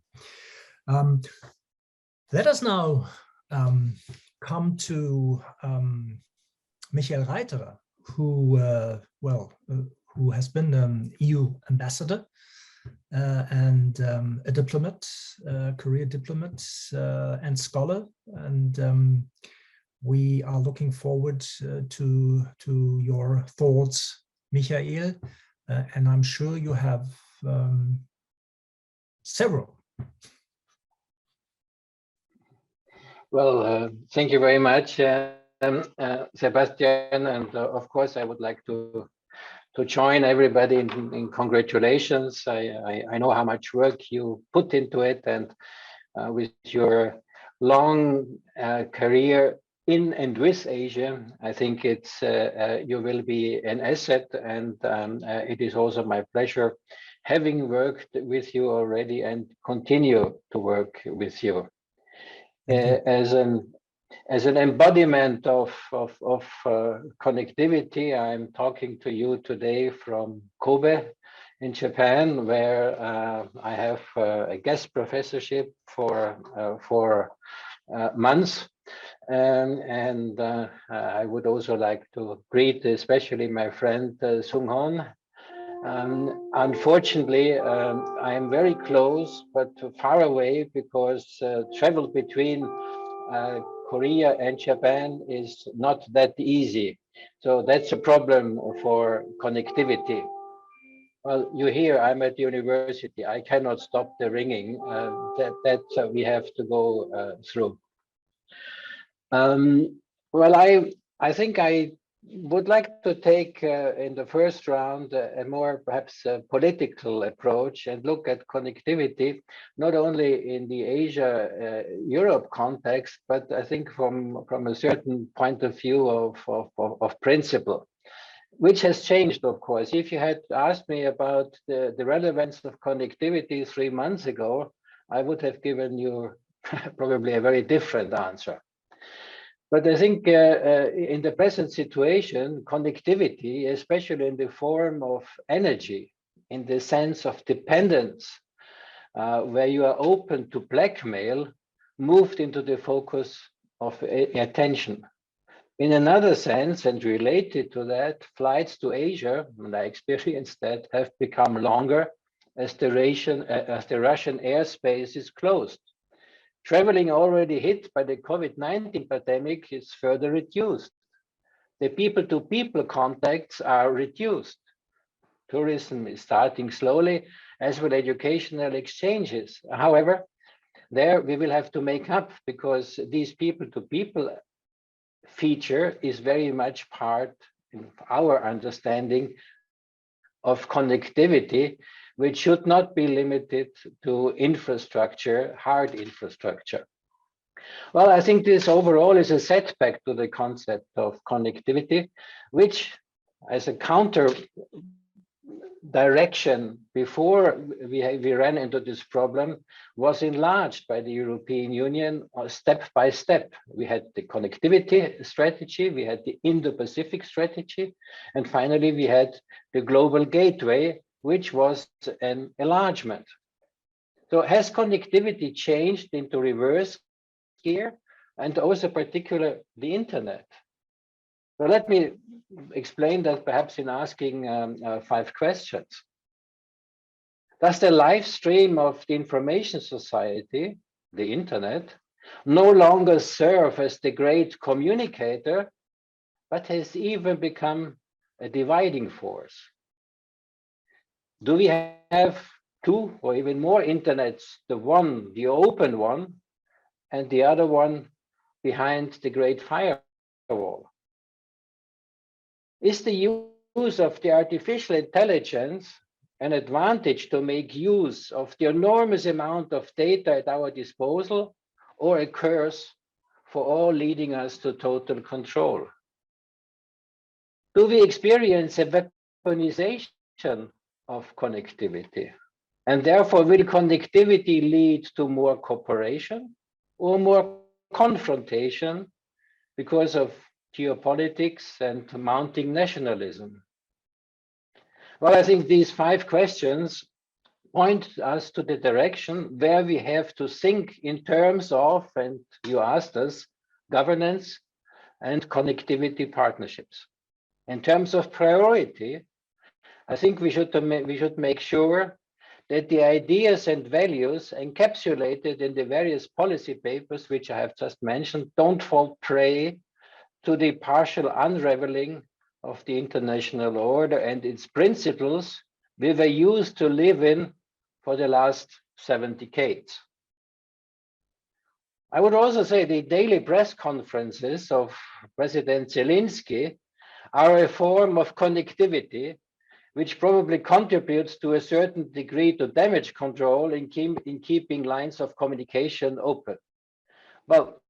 Let us now come to Michael Reiterer, who has been EU ambassador and a diplomat, career diplomat and scholar, and we are looking forward to your thoughts, Michael, and I'm sure you have several. Well, thank you very much, Sebastian, and of course I would like to join everybody in congratulations. I know how much work you put into it, and with your long career in and with Asia, I think it's you will be an asset, and it is also my pleasure having worked with you already and continue to work with you. As an embodiment of connectivity, I'm talking to you today from Kobe in Japan, where I have a guest professorship for 4 months. And I would also like to greet especially my friend Sunghoon. Unfortunately, I am very close, but far away, because travel between Korea and Japan is not that easy. So that's a problem for connectivity. Well, you hear I'm at the university. I cannot stop the ringing. That we have to go through. Well, I think I would like to take in the first round a more perhaps political approach and look at connectivity, not only in the Asia-Europe context, but I think from a certain point of view of principle, which has changed, of course. If you had asked me about the relevance of connectivity 3 months ago, I would have given you probably a very different answer. But I think in the present situation, connectivity, especially in the form of energy, in the sense of dependence, where you are open to blackmail, moved into the focus of attention. In another sense, and related to that, flights to Asia, and I experienced that, have become longer as the Russian airspace is closed. Traveling already hit by the COVID-19 pandemic is further reduced. The people-to-people contacts are reduced. Tourism is starting slowly, as will educational exchanges. However, there we will have to make up, because these people-to-people feature is very much part of our understanding of connectivity, which should not be limited to infrastructure, hard infrastructure. Well, I think this overall is a setback to the concept of connectivity, which as a counter direction before we ran into this problem was enlarged by the European Union step by step. We had the connectivity strategy, we had the Indo-Pacific strategy, and finally we had the global gateway, which was an enlargement. So has connectivity changed into reverse gear, and also particularly the internet? So let me explain that perhaps in asking 5 questions. Does the live stream of the information society, the internet, no longer serve as the great communicator, but has even become a dividing force? Do we have 2 or even more internets, the one, the open one, and the other one behind the great firewall? Is the use of the artificial intelligence an advantage to make use of the enormous amount of data at our disposal, or a curse for all, leading us to total control? Do we experience a weaponization of connectivity? And therefore, will connectivity lead to more cooperation or more confrontation because of geopolitics and mounting nationalism? Well, I think these 5 questions point us to the direction where we have to think in terms of, and you asked us, governance and connectivity partnerships. In terms of priority, I think we should make sure that the ideas and values encapsulated in the various policy papers, which I have just mentioned, don't fall prey to the partial unraveling of the international order and its principles we were used to live in for the last 7 decades. I would also say the daily press conferences of President Zelensky are a form of connectivity, which probably contributes to a certain degree to damage control in keeping lines of communication open. Well,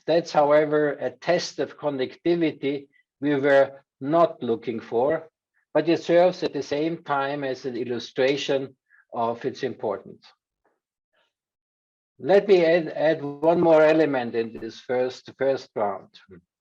that's, however, a test of connectivity we were not looking for, but it serves at the same time as an illustration of its importance. Let me add one more element in this first round.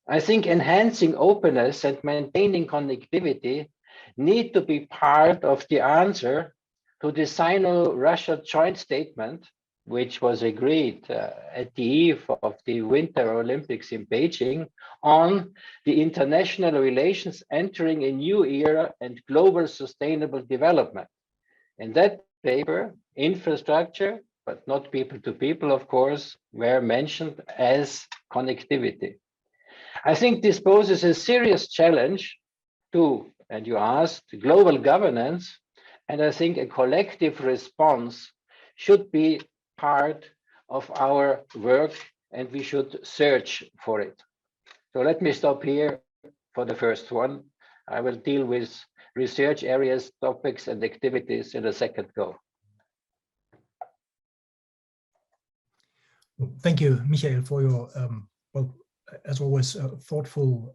I think enhancing openness and maintaining connectivity need to be part of the answer to the Sino-Russia joint statement, which was agreed at the eve of the Winter Olympics in Beijing, on the international relations entering a new era and global sustainable development. In that paper, infrastructure, but not people-to-people, of course, were mentioned as connectivity. I think this poses a serious challenge to, and you asked, global governance, and I think a collective response should be part of our work, and we should search for it. So let me stop here for the first one. I will deal with research areas, topics, and activities in the second go. Thank you, Michael, for your, well, as always, thoughtful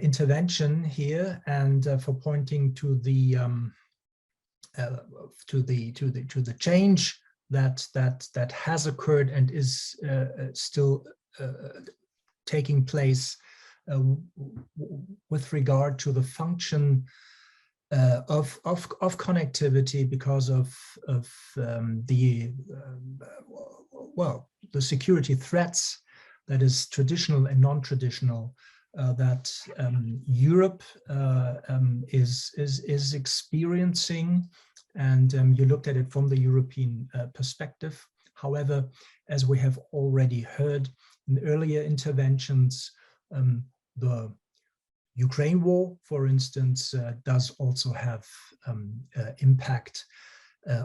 intervention here, and for pointing to the change that has occurred and is still taking place with regard to the function of connectivity because of the security threats, that is traditional and non-traditional, that Europe is experiencing, and you looked at it from the European perspective. However, as we have already heard in earlier interventions, the Ukraine war, for instance, does also have impact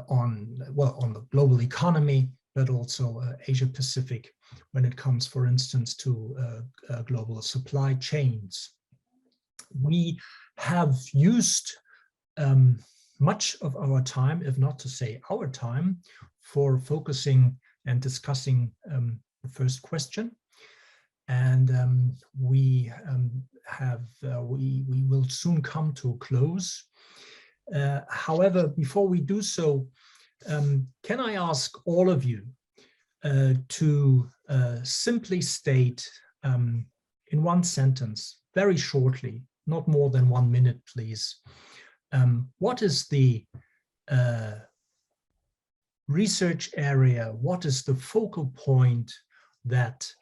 on the global economy, but also Asia Pacific, when it comes, for instance, to global supply chains. We have used much of our time, if not to say our time, for focusing and discussing the first question. And we will soon come to a close. However, before we do so, can I ask all of you to simply state in one sentence, very shortly, not more than 1 minute, please, what is the research area, what is the focal point that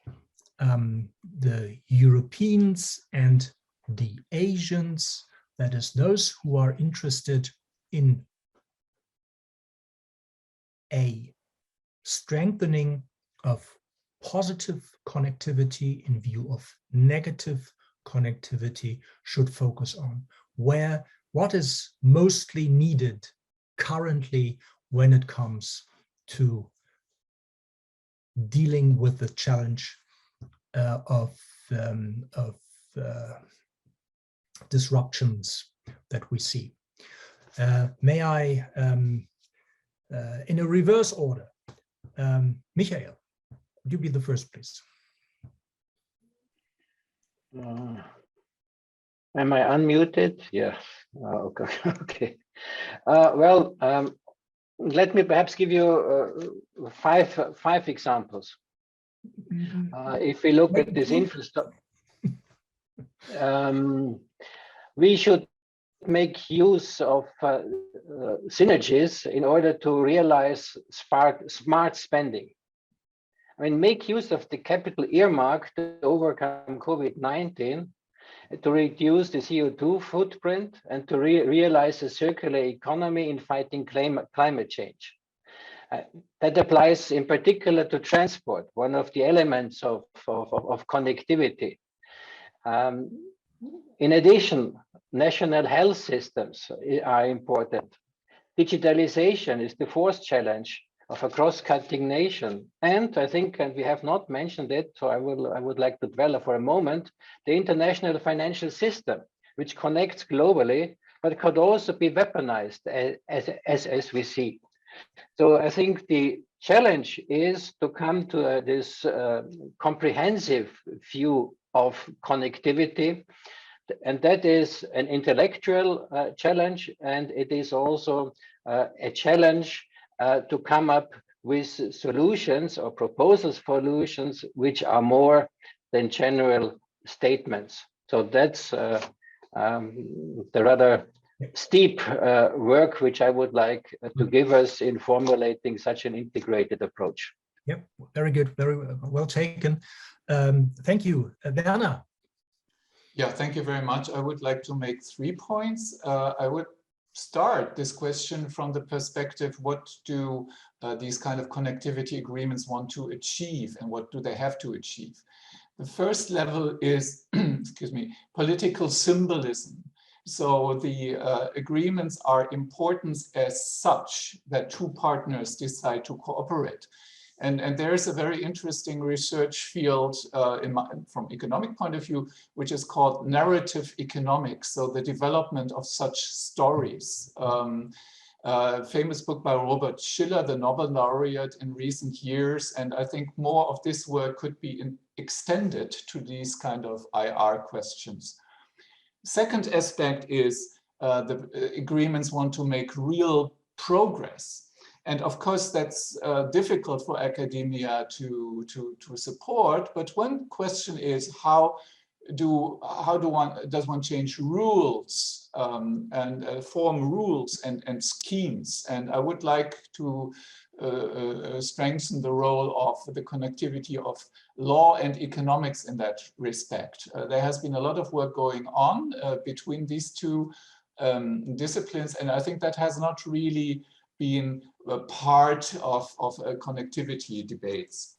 the Europeans and the Asians, that is those who are interested in a strengthening of positive connectivity in view of negative connectivity, should focus on? What is mostly needed currently when it comes to dealing with the challenge of disruptions that we see? May I, in a reverse order, Michael, would you be the first, please? Am I unmuted? Yes. Okay. Okay. Well, let me perhaps give you five examples. If we look at this infrastructure, we should make use of synergies in order to realize smart spending. I mean, make use of the capital earmark to overcome COVID-19, to reduce the CO2 footprint, and to realize a circular economy in fighting climate change. That applies in particular to transport, one of the elements of connectivity. In addition, national health systems are important. Digitalization is the fourth challenge of a cross-cutting nation. And I think, and we have not mentioned it, so I would like to dwell for a moment, the international financial system, which connects globally, but could also be weaponized as we see. So I think the challenge is to come to this comprehensive view of connectivity, and that is an intellectual challenge, and it is also a challenge to come up with solutions or proposals for solutions which are more than general statements. So that's the rather steep work which I would like to give us in formulating such an integrated approach. Yep, very good, very well taken. Thank you, Werner. Yeah, thank you very much. I would like to make 3 points. I would start this question from the perspective, what do these kind of connectivity agreements want to achieve, and what do they have to achieve? The first level is, excuse me, political symbolism. So the agreements are important as such that two partners decide to cooperate. And there's a very interesting research field from economic point of view, which is called narrative economics. So the development of such stories. Famous book by Robert Schiller, the Nobel laureate in recent years. And I think more of this work could be extended to these kind of IR questions. Second aspect is the agreements want to make real progress. And of course, that's difficult for academia to support. But one question is does one change rules and form rules and schemes? And I would like to strengthen the role of the connectivity of law and economics in that respect. There has been a lot of work going on between these two disciplines, and I think that has not really been a part of connectivity debates.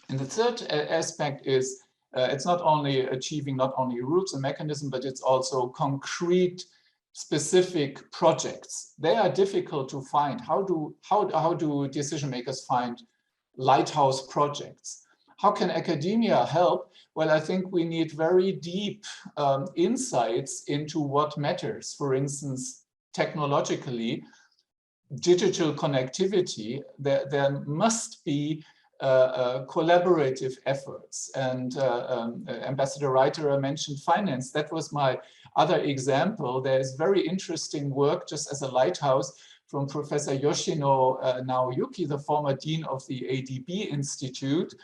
And the third aspect is it's not only achieving not only rules and mechanism, but it's also concrete specific projects. They are difficult to find. How do decision makers find lighthouse projects? How can academia help? Well, I think we need very deep insights into what matters. For instance, technologically, digital connectivity, there must be collaborative efforts. And Ambassador Reiterer mentioned finance. That was my other example. There is very interesting work, just as a lighthouse, from Professor Yoshino Naoyuki, the former dean of the ADB Institute.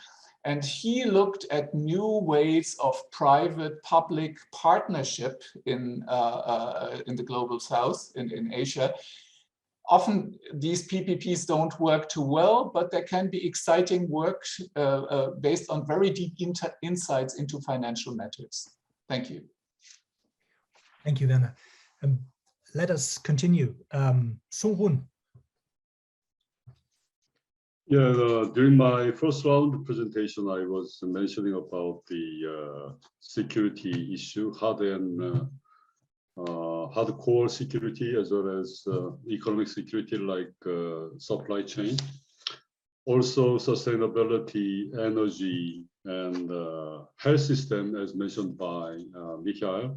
And he looked at new ways of private-public partnership in the global south, in Asia. Often these PPPs don't work too well, but there can be exciting work based on very deep insights into financial matters. Thank you. Thank you, Werner. Let us continue. Sunghoon. Yeah, during my first round presentation, I was mentioning about the security issue, hardcore security, as well as economic security, like supply chain. Also, sustainability, energy, and health system, as mentioned by Michael,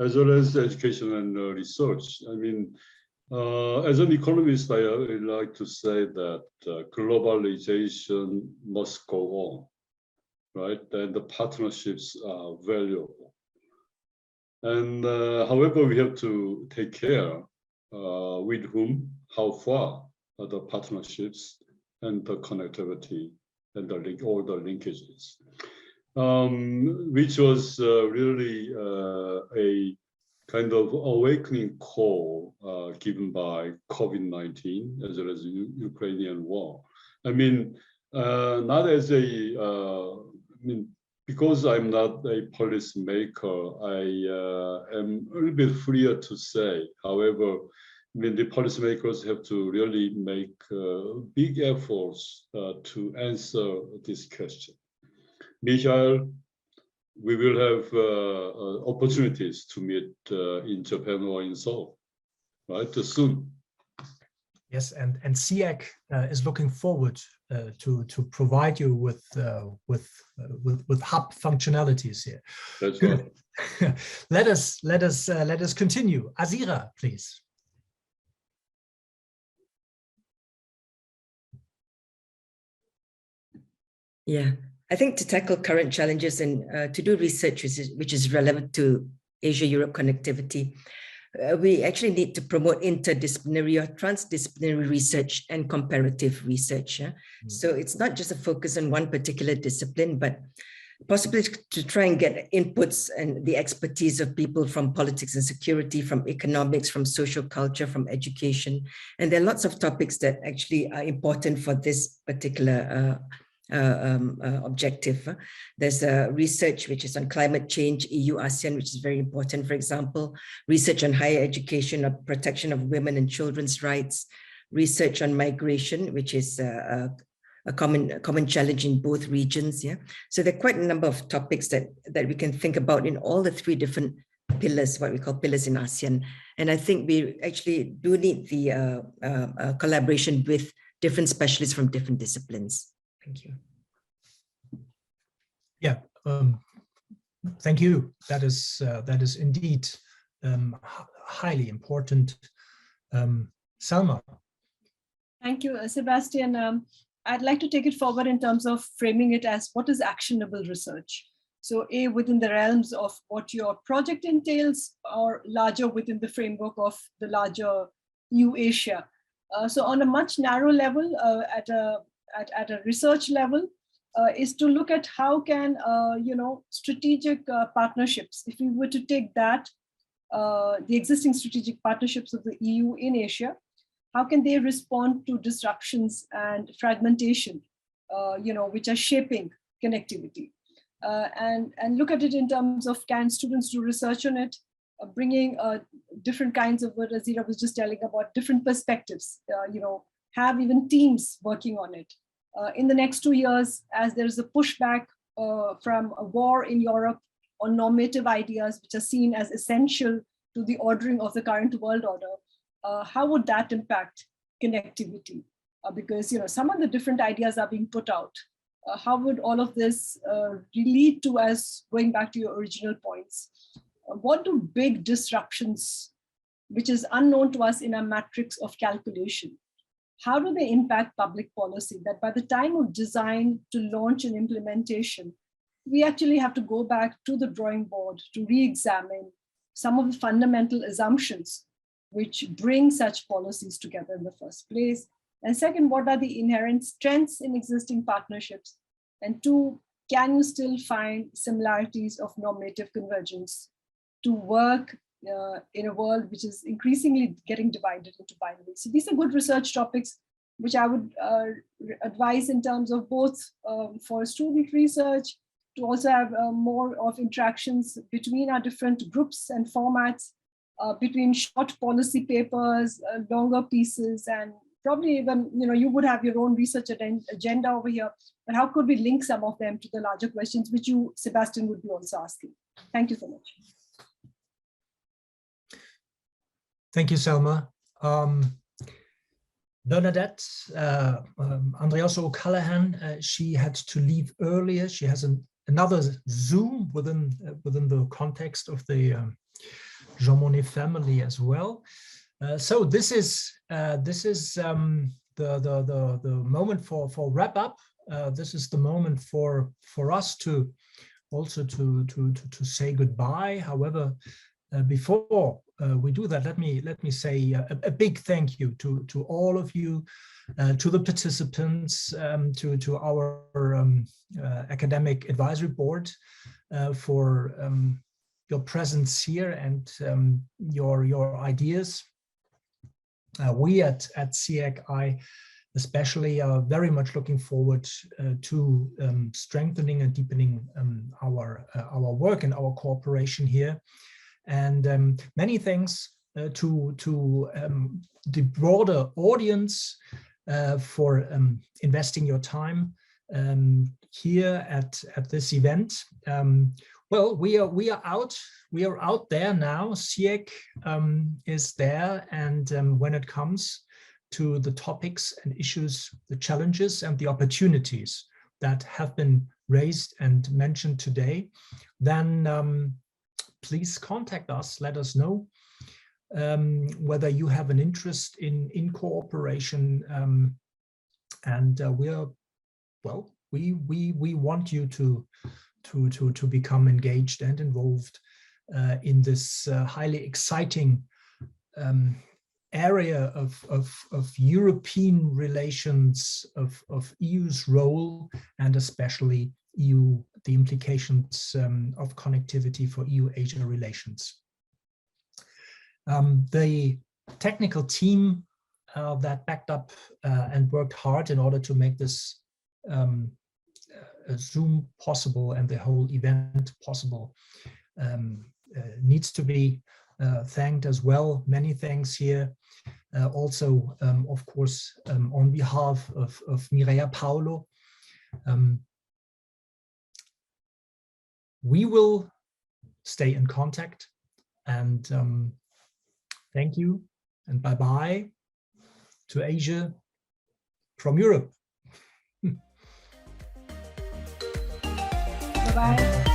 as well as education and research. I mean, as an economist, I would like to say that globalization must go on, right? And the partnerships are valuable. And however, we have to take care with whom, how far are the partnerships and the connectivity and the link, all the linkages, which was really a kind of awakening call given by COVID-19 as well as the Ukrainian war. I mean, not as a, because I'm not a policymaker, I am a little bit freer to say. However, I mean, the policymakers have to really make big efforts to answer this question. Michael, we will have opportunities to meet in Japan or in Seoul, right, soon. Yes, and CEAC is looking forward to provide you with hub functionalities here. That's right. Let us continue. Azirah, please. Yeah, I think to tackle current challenges and to do research which is relevant to Asia-Europe connectivity, we actually need to promote interdisciplinary or transdisciplinary research and comparative research. Yeah? So it's not just a focus on one particular discipline, but possibly to try and get inputs and the expertise of people from politics and security, from economics, from social culture, from education. And there are lots of topics that actually are important for this particular objective. There's research which is on climate change, EU-ASEAN, which is very important, for example, research on higher education, on protection of women and children's rights, research on migration, which is a common challenge in both regions. Yeah, so there are quite a number of topics that we can think about in all the three different pillars, what we call pillars in ASEAN. And I think we actually do need the collaboration with different specialists from different disciplines. Thank you. Yeah, thank you. That is indeed highly important. Salma. Thank you, Sebastian. I'd like to take it forward in terms of framing it as what is actionable research. So within the realms of what your project entails, or larger within the framework of the larger EU-Asia. So on a much narrow level, at a research level, is to look at how can, strategic partnerships, if we were to take that, the existing strategic partnerships of the EU in Asia, how can they respond to disruptions and fragmentation, which are shaping connectivity? And look at it in terms of, can students do research on it, bringing different kinds of what Azirah was just telling about, different perspectives, have even teams working on it. In the next 2 years, as there's a pushback from a war in Europe on normative ideas, which are seen as essential to the ordering of the current world order, how would that impact connectivity? Because some of the different ideas are being put out. How would all of this lead to us, going back to your original points? What do big disruptions, which is unknown to us in our matrix of calculation, how do they impact public policy, that by the time of design to launch and implementation, we actually have to go back to the drawing board to re-examine some of the fundamental assumptions which bring such policies together in the first place? And second, what are the inherent strengths in existing partnerships? And two, can you still find similarities of normative convergence to work in a world which is increasingly getting divided into binaries? So these are good research topics, which I would advise in terms of both for student research, to also have more of interactions between our different groups and formats, between short policy papers, longer pieces, and probably even, you would have your own research agenda over here, but how could we link some of them to the larger questions, which you, Sebastian, would be also asking? Thank you so much. Thank you, Salma. Bernadette, Andreosso-O'Callaghan, she had to leave earlier. She has another Zoom within the context of the Jean Monnet family as well. So this is the moment for wrap up. This is the moment for us to also to say goodbye. However, before we do that, let me say a big thank you to all of you, to the participants, to our academic advisory board for your presence here and your ideas. We at CEAC especially are very much looking forward to strengthening and deepening our work and our cooperation here. And many thanks to the broader audience for investing your time here at this event. Well, we are out there now. CEAC is there, and when it comes to the topics and issues, the challenges and the opportunities that have been raised and mentioned today, then please contact us. Let us know whether you have an interest in cooperation, and we want you to become engaged and involved in this highly exciting area of European relations, of EU's role, and especially the implications of connectivity for EU-Asia relations. The technical team that backed up and worked hard in order to make this Zoom possible and the whole event possible needs to be thanked as well. Many thanks here. Also, of course, on behalf of Mireia Paulo. We will stay in contact, and thank you and bye-bye to Asia from Europe. Bye-bye.